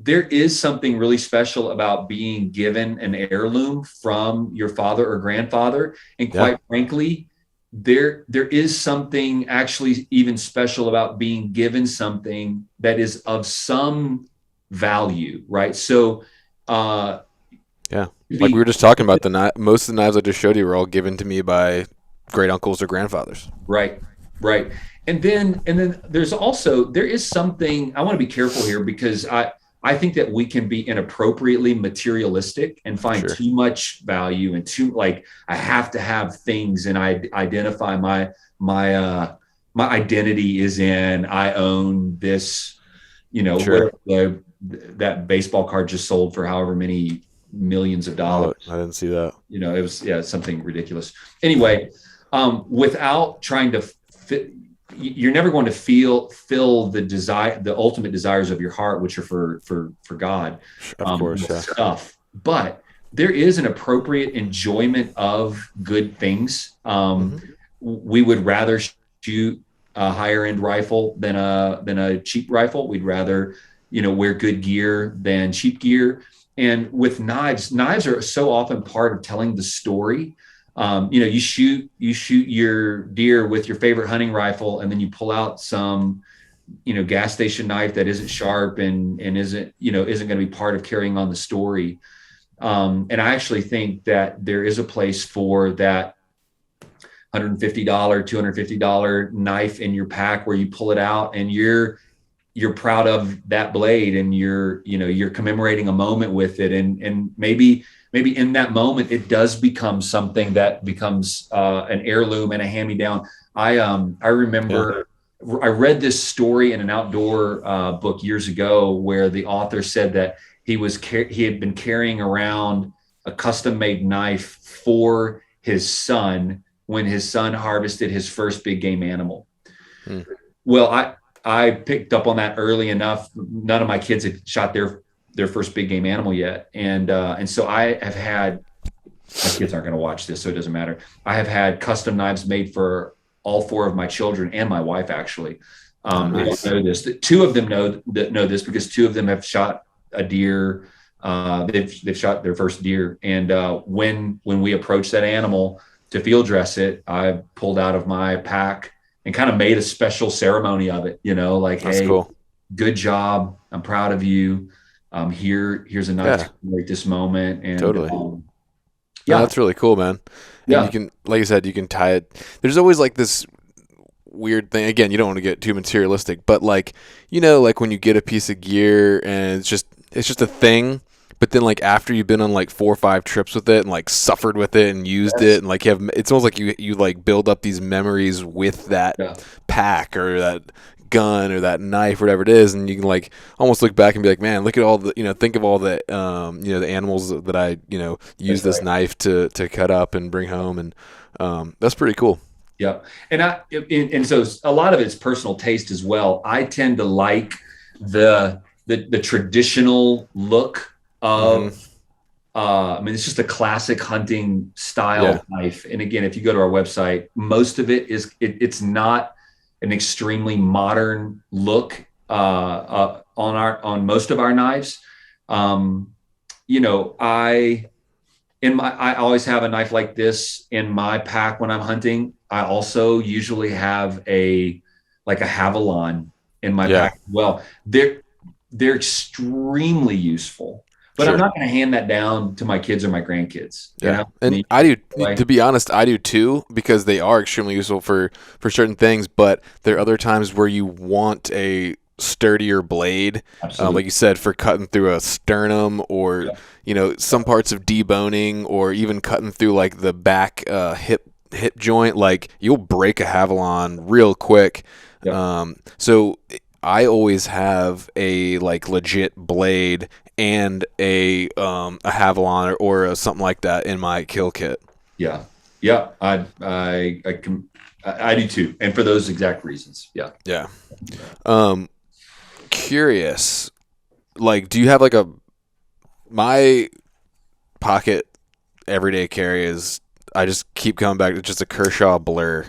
There is something really special about being given an heirloom from your father or grandfather, and Yeah, quite frankly, there is something actually even special about being given something that is of some value, right? So yeah. Like we be were just talking about the knife. Most of the knives I just showed you were all given to me by great uncles or grandfathers. right, right. And then there is something. I want to be careful here, because I think that we can be inappropriately materialistic and find Sure. too much value, and too, like, I have to have things, and I identify my identity is in, I own this, Sure. where that baseball card just sold for however many millions of Oh, dollars. I didn't see that. It was, yeah, something ridiculous. Anyway, without trying to fit, you're never going to fill the ultimate desires of your heart, which are for God, Of course, with yeah. stuff. But there is an appropriate enjoyment of good things. Hmm. We would rather shoot a higher end rifle than a cheap rifle. We'd rather, wear good gear than cheap gear. And with knives are so often part of telling the story. You shoot your deer with your favorite hunting rifle, and then you pull out some, gas station knife that isn't sharp and isn't going to be part of carrying on the story. And I actually think that there is a place for that $150, $250 knife in your pack where you pull it out and you're proud of that blade, and you're commemorating a moment with it. And maybe in that moment, it does become something that becomes an heirloom and a hand-me-down. I remember I read this story in an outdoor book years ago where the author said that he had been carrying around a custom-made knife for his son when his son harvested his first big game animal. Well, I picked up on that early enough. None of my kids had shot their first big game animal yet, and so I have had. My kids aren't going to watch this, so it doesn't matter. I have had custom knives made for all 4 of my children and my wife, actually. Nice. They don't know this. 2 of them know this because 2 of them have shot a deer. They've shot their first deer, and when we approached that animal to field dress it, I pulled out of my pack and kind of made a special ceremony of it. Like, That's hey, cool. Good job. I'm proud of you. Here's a knife to commemorate this moment. And Totally. No, that's really cool, man. And you can, like you said, you can tie it. There's always like this weird thing. Again, you don't want to get too materialistic, but like, like when you get a piece of gear and it's just a thing, but then like after you've been on like 4 or 5 trips with it and like suffered with it and used it, and like it's almost like you like build up these memories with that pack or that gun or that knife, whatever it is, and you can like almost look back and be like, man, look at all the, think of all the the animals that I use this knife to cut up and bring home, and that's pretty cool. Yeah. And so a lot of it's personal taste as well. I tend to like the traditional look of it's just a classic hunting style knife. And again, if you go to our website, most of it is it's not an extremely modern look on most of our knives. I always have a knife like this in my pack when I'm hunting. I also usually have a Havalon in my pack as well. They're extremely useful, but I'm not going to hand that down to my kids or my grandkids. And I do, to be honest, I do too, because they are extremely useful for certain things. But there are other times where you want a sturdier blade, like you said, for cutting through a sternum or some parts of deboning, or even cutting through like the back hip joint. Like you'll break a Havalon real quick. So I always have a like legit blade and a Havalon or something like that in my kill kit. Yeah. I do too, and for those exact reasons. Yeah. Curious, like, do you have like my pocket everyday carry is, I just keep coming back to just a Kershaw Blur.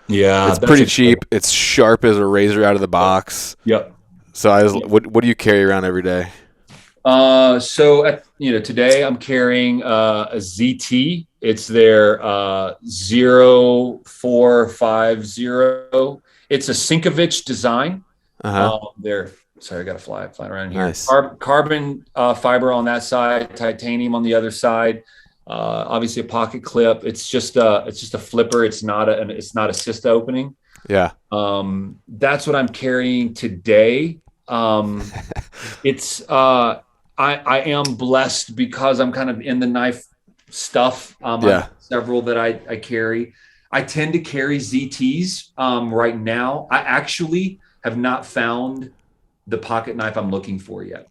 Yeah, it's pretty cheap. It's sharp as a razor out of the box. Yep. So what do you carry around every day? So today I'm carrying a ZT. It's their 0450. It's a Sinkovich design. Sorry, I got a fly around here. Nice. Carbon fiber on that side, titanium on the other side. Obviously a pocket clip. It's just a flipper. It's not a cysta opening. Yeah. That's what I'm carrying today. It's I am blessed because I'm kind of in the knife stuff. I have several that I carry. I tend to carry ZTs right now. I actually have not found the pocket knife I'm looking for yet.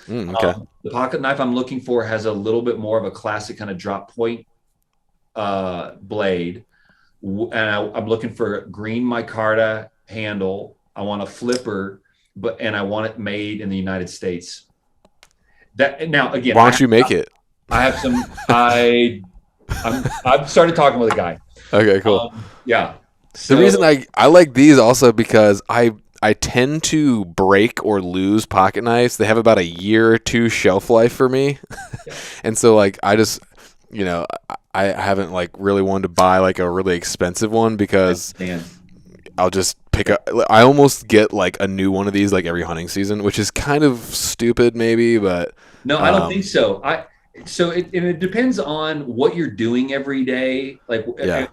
Okay. The pocket knife I'm looking for has a little bit more of a classic kind of drop point blade. And I'm looking for a green micarta handle. I want a flipper, and I want it made in the United States. Now again, why don't you make it? I have some. I've started talking with a guy. Okay, cool. So, the reason I like these also because I tend to break or lose pocket knives. They have about a year or 2 shelf life for me. And so like I just I haven't like really wanted to buy like a really expensive one because I'll just pick up. I almost get like a new one of these like every hunting season, which is kind of stupid, maybe, but No, I don't think so. And it depends on what you're doing every day. Like yeah,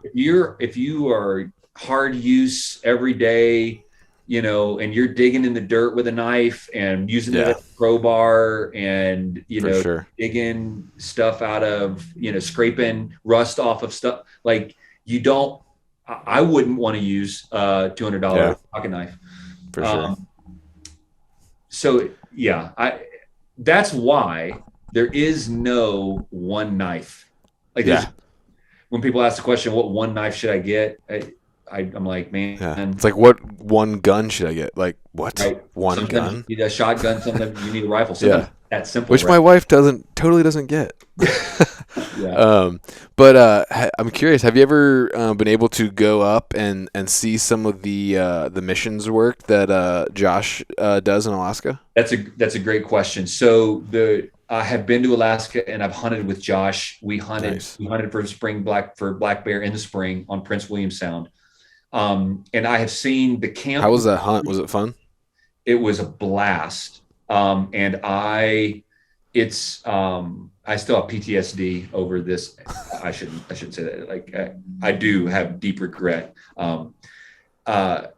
if you are hard use every day, and you're digging in the dirt with a knife and using it as yeah, a crowbar and for sure. digging stuff out of scraping rust off of stuff, like you don't. I wouldn't want to use a Yeah, $200 pocket knife. for sure. Um, so yeah, that's why there is no one knife. Like there's Yeah, when people ask the question, what one knife should I get? I'm like, yeah. man, It's like, what one gun should I get? Like, what? right? One Sometimes you gun? need a shotgun, sometimes you need a rifle. Sometimes Yeah. that's simple, Which right? my wife totally doesn't get. Yeah. But I'm curious. Have you ever been able to go up and see some of the missions work that Josh does in Alaska? That's a great question. So I have been to Alaska and I've hunted with Josh. Nice. We hunted for black bear in the spring on Prince William Sound. And I have seen the How camp. was that hunt? Was it fun? It was a blast. And I still have PTSD over this. I shouldn't say that. Like I do have deep regret. I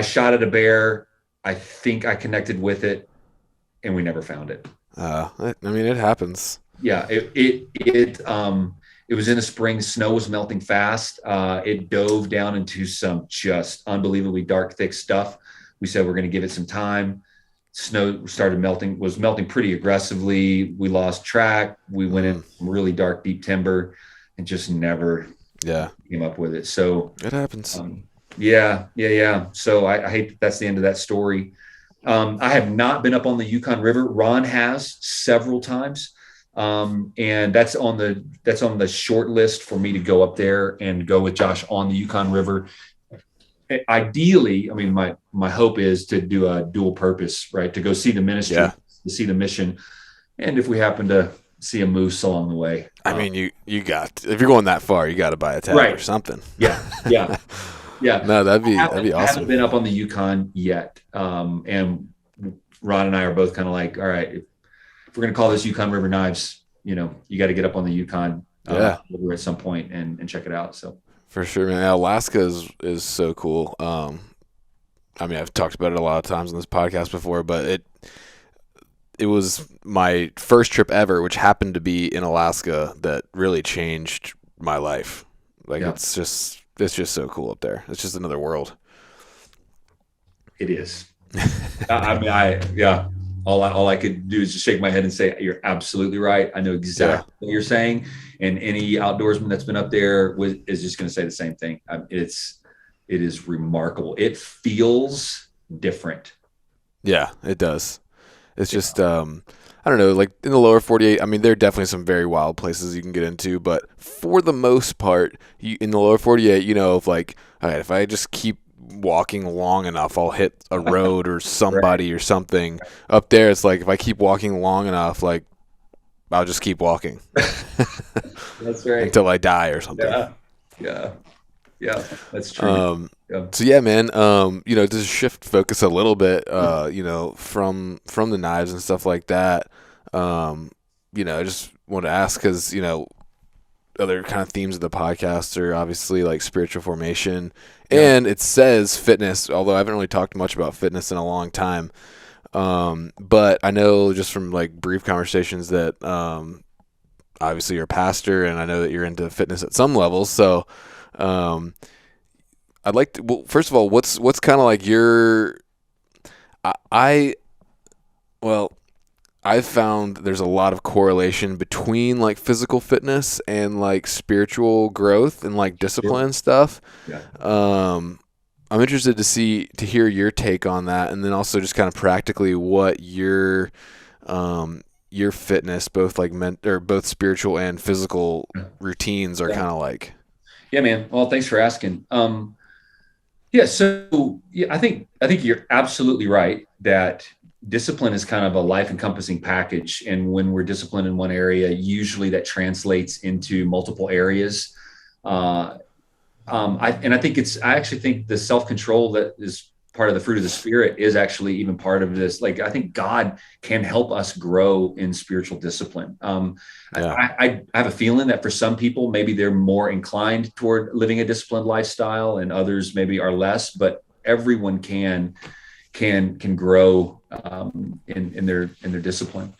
shot at a bear. I think I connected with it, and we never found it. I mean, it happens. Yeah, it was in the spring. Snow was melting fast. It dove down into some just unbelievably dark, thick stuff. We said we're going to give it some time. Snow started melting, was melting pretty aggressively. We lost track. We went in really dark, deep timber and just never Yeah, came up with it. So, it happens. yeah. So I hate that's the end of that story. I have not been up on the Yukon River. Ron has several times. And that's on the short list for me to go up there and go with Josh on the Yukon River. Ideally, I mean, my hope is to do a dual purpose, right? To go see the ministry, to see the mission, and if we happen to see a moose along the way. I mean, you got if you're going that far, you got to buy a tag or something. Yeah. No, that'd be awesome. I haven't been up on the Yukon yet, and Ron and I are both kind of like, all right, if we're going to call this Yukon River Knives, you got to get up on the Yukon at some point and check it out. So. For sure, man. Alaska is so cool. I mean, I've talked about it a lot of times on this podcast before, but it was my first trip ever, which happened to be in Alaska, that really changed my life. Like it's just so cool up there. It's just another world. It is. I mean, all I could do is just shake my head and say, you're absolutely right. I know exactly what you're saying. And any outdoorsman that's been up there is just going to say the same thing. It is remarkable. It feels different. Yeah, it does. It's just, I don't know, like in the lower 48, I mean, there are definitely some very wild places you can get into, but for the most part, in the lower 48, if like, all right, if I just keep walking long enough, I'll hit a road or somebody or something. Up there, it's like if I keep walking long enough, like I'll just keep walking. That's right. Until I die or something. Yeah. That's true. So yeah, man. To shift focus a little bit, from the knives and stuff like that. I just want to ask because other kind of themes of the podcast are obviously like spiritual formation, and it says fitness. Although I haven't really talked much about fitness in a long time. But I know just from like brief conversations that obviously you're a pastor, and I know that you're into fitness at some levels. So I'd like to. Well, first of all, what's kind of like your? I've found there's a lot of correlation between like physical fitness and like spiritual growth and like discipline stuff. Yeah. I'm interested to hear your take on that, and then also just kind of practically what your fitness, both like both spiritual and physical routines are kind of like. Yeah, man. Well, thanks for asking. So I think you're absolutely right that discipline is kind of a life encompassing package. And when we're disciplined in one area, usually that translates into multiple areas. I think I actually think the self-control that is part of the fruit of the spirit is actually even part of this. Like, I think God can help us grow in spiritual discipline. Yeah. I have a feeling that for some people, maybe they're more inclined toward living a disciplined lifestyle, and others maybe are less, but everyone can grow in their discipline.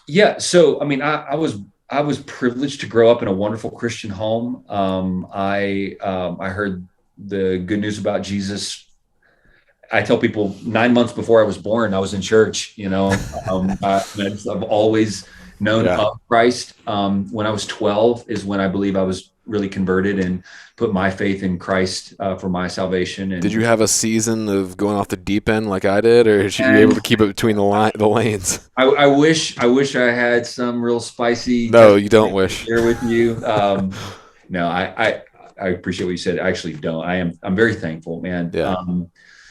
Yeah. So, I mean, I was privileged to grow up in a wonderful Christian home. I heard the good news about Jesus. I tell people 9 months before I was born, I was in church. I've always known Yeah. of Christ. When I was 12 is when I believe I was really converted and put my faith in Christ for my salvation. Did you And have a season of going off the deep end like I did, or were you able and to keep it between the lanes? I wish I had some real spicy No, you don't testimony to wish. share with you. No, I appreciate what you said. I actually don't. I'm very thankful, man. Yeah.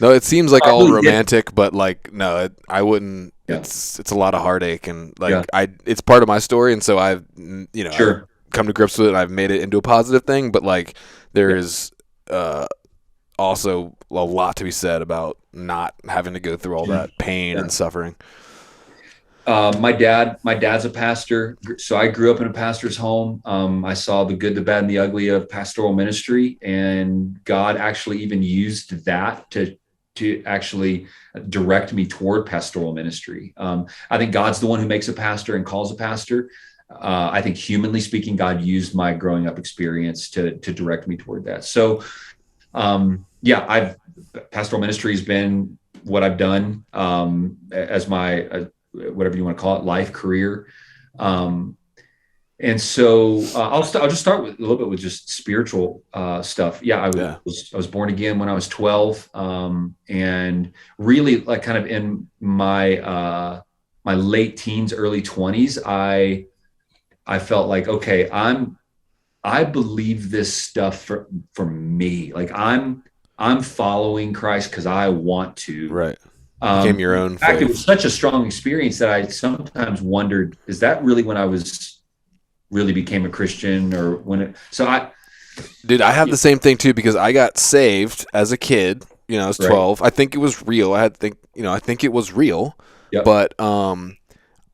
No, it seems like I all really did. romantic, but like no, I wouldn't. Yeah, It's a lot of heartache, and yeah, like it's part of my story, and so I've sure. come to grips with it, and I've made it into a positive thing. But like there Yeah, is uh, also a lot to be said about not having to go through all sure. that pain Yeah. and suffering. My dad's a pastor, so I grew up in a pastor's home. I saw the good, the bad, and the ugly of pastoral ministry, and God actually even used that to actually direct me toward pastoral ministry. I think God's the one who makes a pastor and calls a pastor. I think humanly speaking, God used my growing up experience to direct me toward that. So, yeah, I've pastoral ministry has been what I've done as my whatever you want to call it, life, career. Um, and so I'll just start with a little bit with just spiritual stuff. Yeah, Yeah. I was born again when I was 12, and really like kind of in my late teens, early 20s, I felt like, okay, I believe this stuff for me. Like I'm following Christ because I want to. Right. Became your In own fact, it was faith. such a strong experience that I sometimes wondered, is that really when I was really became a Christian, or when it? So Dude, I have the same thing too because I got saved as a kid. I was right, 12. I think it was real. I think it was real. yep, But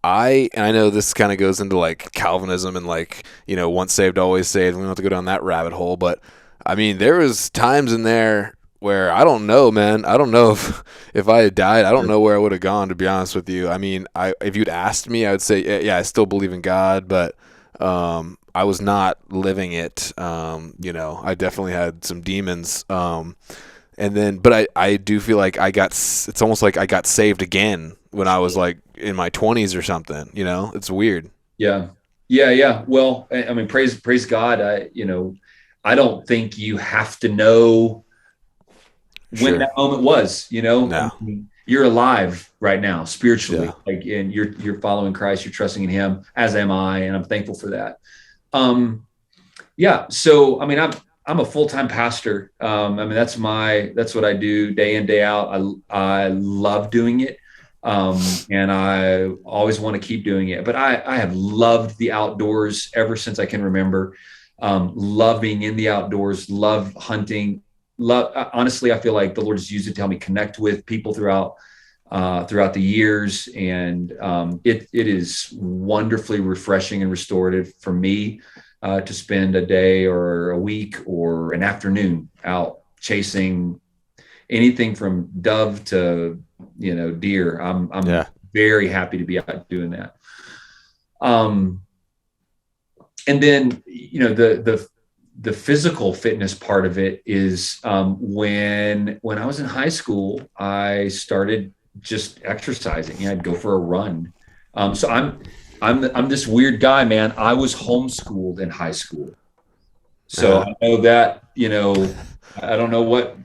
I know this kind of goes into like Calvinism and like, once saved, always saved. We don't have to go down that rabbit hole, but I mean, there was times in there where I don't know, man. I don't know if I had died, I don't know where I would have gone, to be honest with you. I mean, if you'd asked me, I would say, yeah, I still believe in God, but I was not living it. I definitely had some demons. But I do feel like it's almost like I got saved again when I was like in my 20s or something. It's weird. yeah, yeah. Well, I mean, praise God. I don't think you have to know when Sure. that moment was. I No. mean, you're alive right now spiritually, Yeah. like, and you're following Christ, you're trusting in Him, as am I, and I'm thankful for that. Um, yeah. So, I mean, I'm a full-time pastor. I mean, that's what I do day in, day out. I love doing it. And I always want to keep doing it, but I have loved the outdoors ever since I can remember. Love being in the outdoors, love hunting, honestly, I feel like the Lord has used it to help me connect with people throughout the years. And it is wonderfully refreshing and restorative for me to spend a day or a week or an afternoon out chasing anything from dove to deer. I'm Yeah. very happy to be out doing that. Um, and then the physical fitness part of it is when I was in high school, I started just exercising. I'd go for a run. So I'm this weird guy, man. I was homeschooled in high school. So Uh-huh. I know that, I don't know what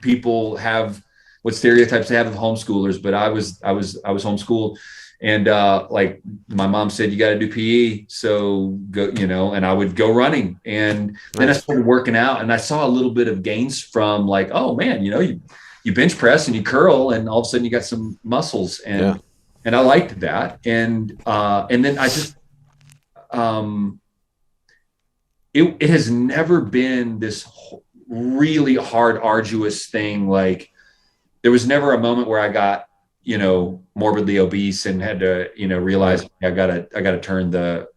stereotypes they have of homeschoolers, but I was homeschooled. And like my mom said, you got to do PE. So go, and I would go running. And then I Nice. started working out, and I saw a little bit of gains from like, oh man, you bench press and you curl, and all of a sudden you got some muscles. Yeah. And I liked that. And then I just, it has never been this really hard, arduous thing. Like there was never a moment where I got, morbidly obese and had to, realize Right. I gotta turn the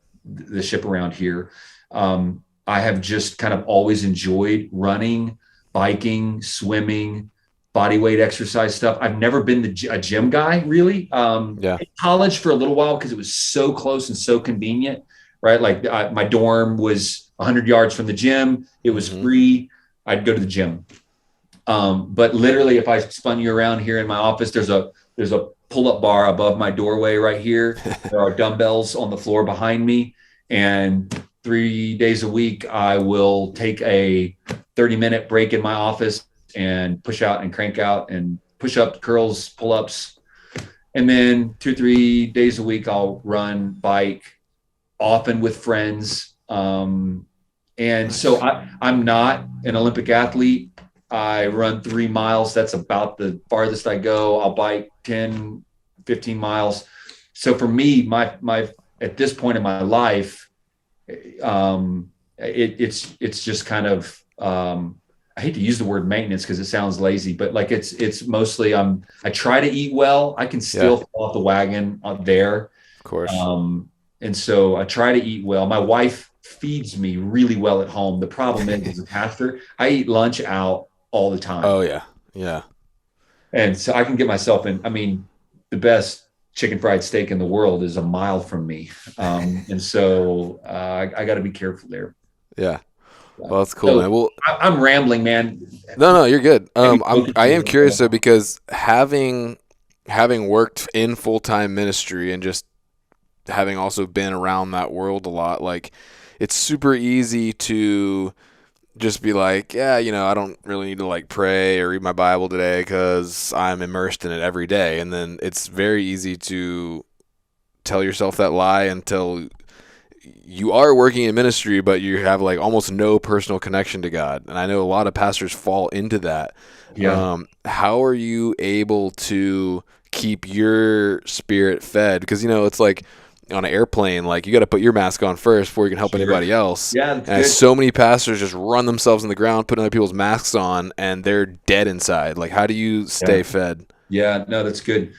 ship around here. I have just kind of always enjoyed running, biking, swimming, body weight exercise stuff. I've never been a gym guy really. Yeah. In college for a little while because it was so close and so convenient, right? Like my dorm was 100 yards from the gym. It was Hmm. free. I'd go to the gym. But literally, if I spun you around here in my office, there's a pull-up bar above my doorway right here. There are dumbbells on the floor behind me, and 3 days a week, I will take a 30-minute break in my office and push out and crank out and push up, curls, pull-ups, and then 2, 3 days a week, I'll run, bike, often with friends. And so Nice. I'm not an Olympic athlete. I run 3 miles. That's about the farthest I go. I'll bike 10, 15 miles. So for me, my at this point in my life, it's just kind of I hate to use the word maintenance because it sounds lazy, but like it's mostly I try to eat well. I can Yeah. still fall off the wagon there. Of course. And so I try to eat well. My wife feeds me really well at home. The problem is, as a pastor, I eat lunch out all the time. Oh yeah. Yeah. And so I can get myself in. I mean, the best chicken fried steak in the world is a mile from me. And so I got to be careful there. Yeah. Well, that's cool, man. So Well, I'm rambling, man. no, you're good. Have you I spoken am to curious though because having worked in full-time ministry and just having also been around that world a lot, like it's super easy to just be like, yeah, I don't really need to like pray or read my Bible today because I'm immersed in it every day. And then it's very easy to tell yourself that lie until you are working in ministry, but you have like almost no personal connection to God. And I know a lot of pastors fall into that. Yeah. How are you able to keep your spirit fed? Because, it's like on an airplane, like you got to put your mask on first before you can help Sure. anybody else. Yeah, that's And good. so many pastors just run themselves in the ground, putting other people's masks on, and they're dead inside. Like, how do you Yeah. stay fed? Yeah. No, that's good.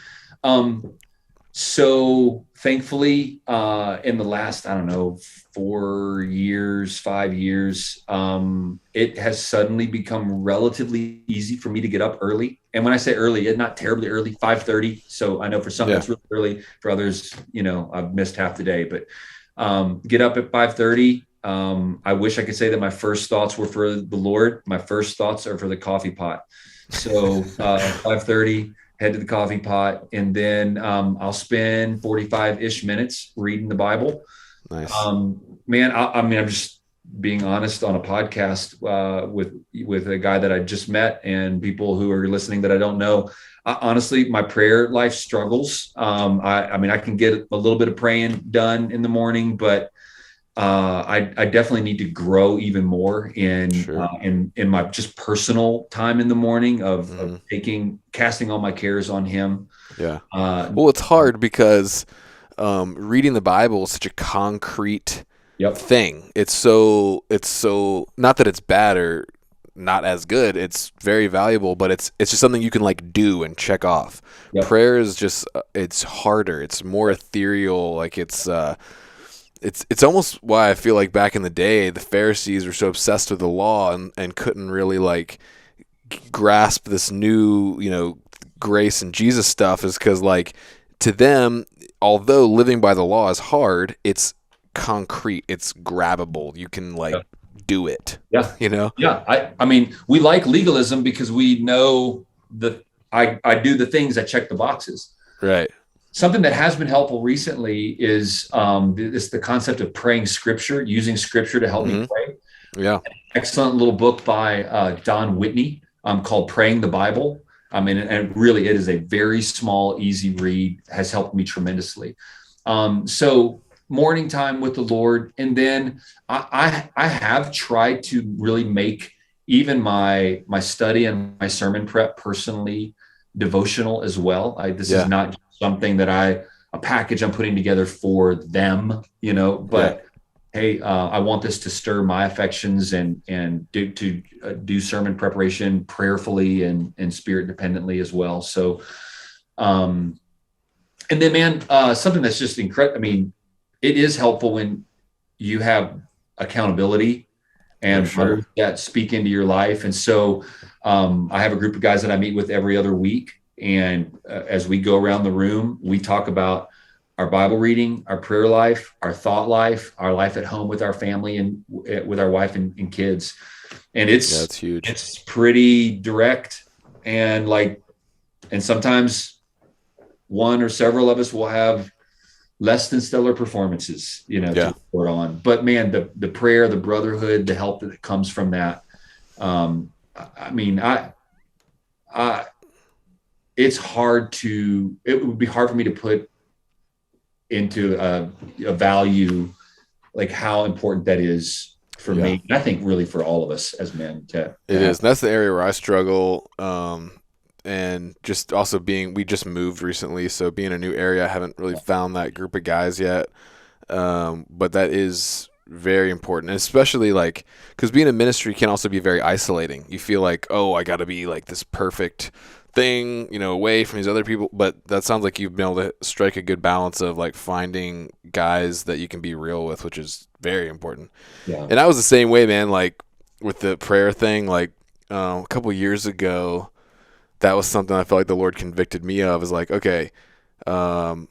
Um, So thankfully, in the last, I don't know, 4 years, 5 years, it has suddenly become relatively easy for me to get up early. And when I say early, it's not terribly early, 5:30. So I know for some Yeah. that's really early. For others, I've missed half the day, but get up at 5:30. I wish I could say that my first thoughts were for the Lord. My first thoughts are for the coffee pot. So 5:30, head to the coffee pot, and then I'll spend 45-ish minutes reading the Bible. Nice. Man, I mean, I'm just being honest on a podcast with a guy that I just met and people who are listening that I don't know. Honestly, my prayer life struggles. I mean, I can get a little bit of praying done in the morning, but I definitely need to grow even more Sure. in my just personal time in the morning Hmm. of casting all my cares on Him. Yeah. Uh, Well, it's hard because reading the Bible is such a concrete yep, thing. It's so not that it's bad or not as good. It's very valuable, but it's just something you can like do and check off. yep, Prayer is just it's harder. It's more ethereal. Like it's almost why I feel like back in the day the Pharisees were so obsessed with the law and couldn't really like grasp this new grace and Jesus stuff is because like to them, although living by the law is hard, it's concrete, it's grabbable, you can like yep, do it. yeah, you know yeah. I mean, we like legalism because we know that I do the things that check the boxes. right. Something that has been helpful recently is the concept of praying scripture, using scripture to help me Hmm. pray. Yeah. Excellent little book by Don Whitney called Praying the Bible. I mean, and really, it is a very small, easy read, has helped me tremendously. So morning time with the Lord. And then I have tried to really make even my study and my sermon prep personally devotional as well. This is Yeah. not something that a package I'm putting together for them, Yeah. but hey, I want this to stir my affections and do sermon preparation prayerfully and spirit dependently as well. So, and then, man, something that's just incredible. I mean, it is helpful when you have accountability For and sure. brothers that speak into your life. And so, I have a group of guys that I meet with every other week. And as we go around the room, we talk about our Bible reading, our prayer life, our thought life, our life at home with our family and with our wife and kids. And Yeah, that's huge. it's pretty direct and and sometimes one or several of us will have less than stellar performances, to Yeah. report on. But man, the prayer, the brotherhood, the help that comes from that. I mean, I, it would be hard for me to put into a value like how important that is for Yeah. me. And I think really for all of us as men to It have. is. And that's the area where I struggle. And just also we just moved recently, so being in a new area, I haven't really found that group of guys yet. But that is very important, and especially like because being in ministry can also be very isolating. You feel like, oh, I got to be like this perfect thing, away from these other people. But that sounds like you've been able to strike a good balance of like finding guys that you can be real with, which is very important. Yeah. And I was the same way, man. Like with the prayer thing, like a couple years ago, that was something I felt like the Lord convicted me of. Is like, okay, um,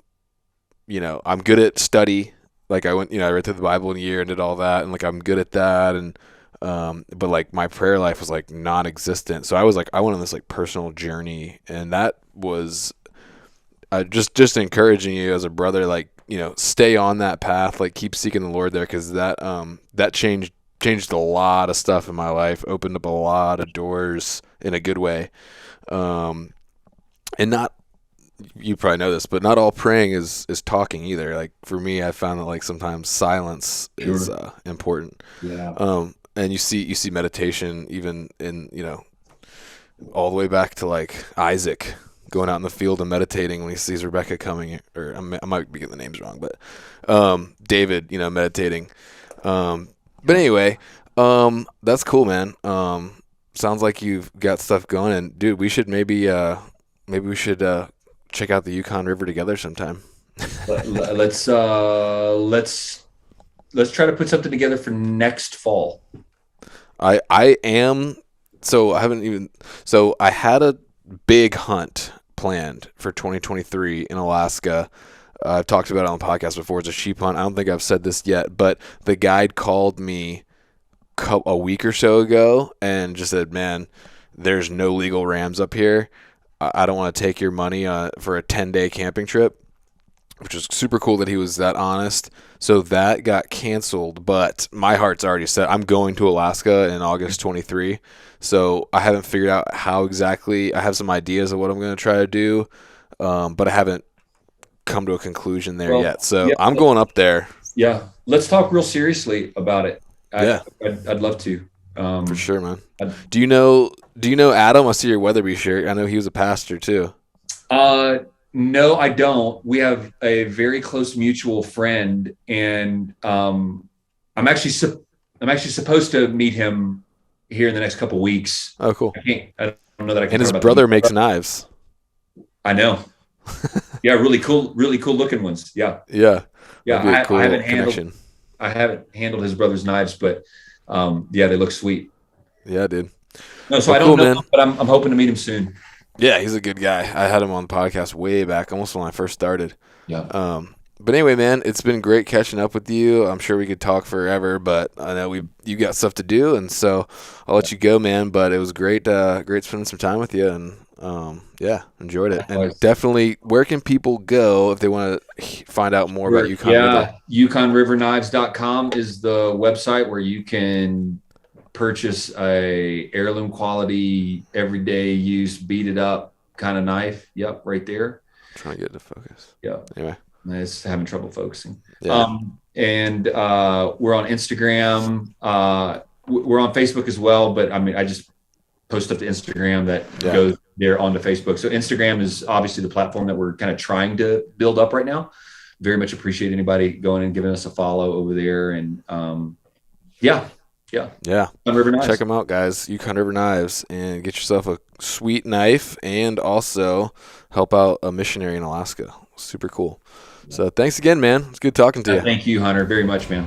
I'm good at study. Like I went, I read through the Bible in a year and did all that, and like I'm good at that. And but like my prayer life was like non-existent. So I was like, I went on this like personal journey, and that was just encouraging you as a brother, like stay on that path, like keep seeking the Lord there, because that changed a lot of stuff in my life, opened up a lot of doors in a good way. And not you probably know this, but not all praying is talking either. Like for me, I found that like sometimes silence is Sure. important. Yeah. And you see meditation even in all the way back to like Isaac going out in the field and meditating when he sees Rebecca coming, or I might be getting the names wrong, but David, meditating. But anyway, that's cool, man. Sounds like you've got stuff going, and dude, we should maybe we should check out the Yukon River together sometime. Let's try to put something together for next fall. I am so I haven't even so I had a big hunt planned for 2023 in Alaska. I've talked about it on the podcast before. It's a sheep hunt. I don't think I've said this yet, but the guide called me a week or so ago and just said, "Man, there's no legal rams up here. I don't want to take your money for a 10-day camping trip," which was super cool that he was that honest. So that got canceled, but my heart's already set. I'm going to Alaska in August 23. So I haven't figured out how exactly. I have some ideas of what I'm going to try to do, but I haven't come to a conclusion there Well, yet. So yeah, I'm going up there. yeah. Let's talk real seriously about it. Yeah, I'd love to. for sure, man. I'd- Do you know Adam? I see your Weatherby shirt. I know he was a pastor too. Uh, no, I don't. We have a very close mutual friend, and I'm actually I'm actually supposed to meet him here in the next couple weeks. Oh, cool. I don't know that I can And talk his about brother the. makes knives. I know. Yeah, really cool looking ones. Yeah, Yeah, yeah. that'd be a I cool connection. haven't handled his brother's knives, but yeah, they look sweet. Yeah, dude. No, so Well, I don't cool, know, man. but I'm hoping to meet him soon. Yeah, he's a good guy. I had him on the podcast way back, almost when I first started. Yeah. But anyway, man, it's been great catching up with you. I'm sure we could talk forever, but I know you got stuff to do, and so I'll let you go, man. But it was great spending some time with you, and yeah, enjoyed it. And Likewise. definitely, where can people go if they want to find out more about Yukon River? Yeah, YukonRiverKnives.com is the website where you can purchase a heirloom quality, everyday use, beat it up kind of knife. Yep, right there. Trying to get it to focus. Yep. Anyway, It's having trouble focusing. yeah, And we're on Instagram. We're on Facebook as well, but I mean, I just post up to Instagram that Yeah. goes there onto Facebook. So Instagram is obviously the platform that we're kind of trying to build up right now. very much appreciate anybody going and giving us a follow over there. And yeah. Yeah. On River Knives. Check them out, guys. Yukon River Knives, and get yourself a sweet knife, and also help out a missionary in Alaska. Super cool. So thanks again, man. It's good talking to you. Thank you, Hunter, very much, man.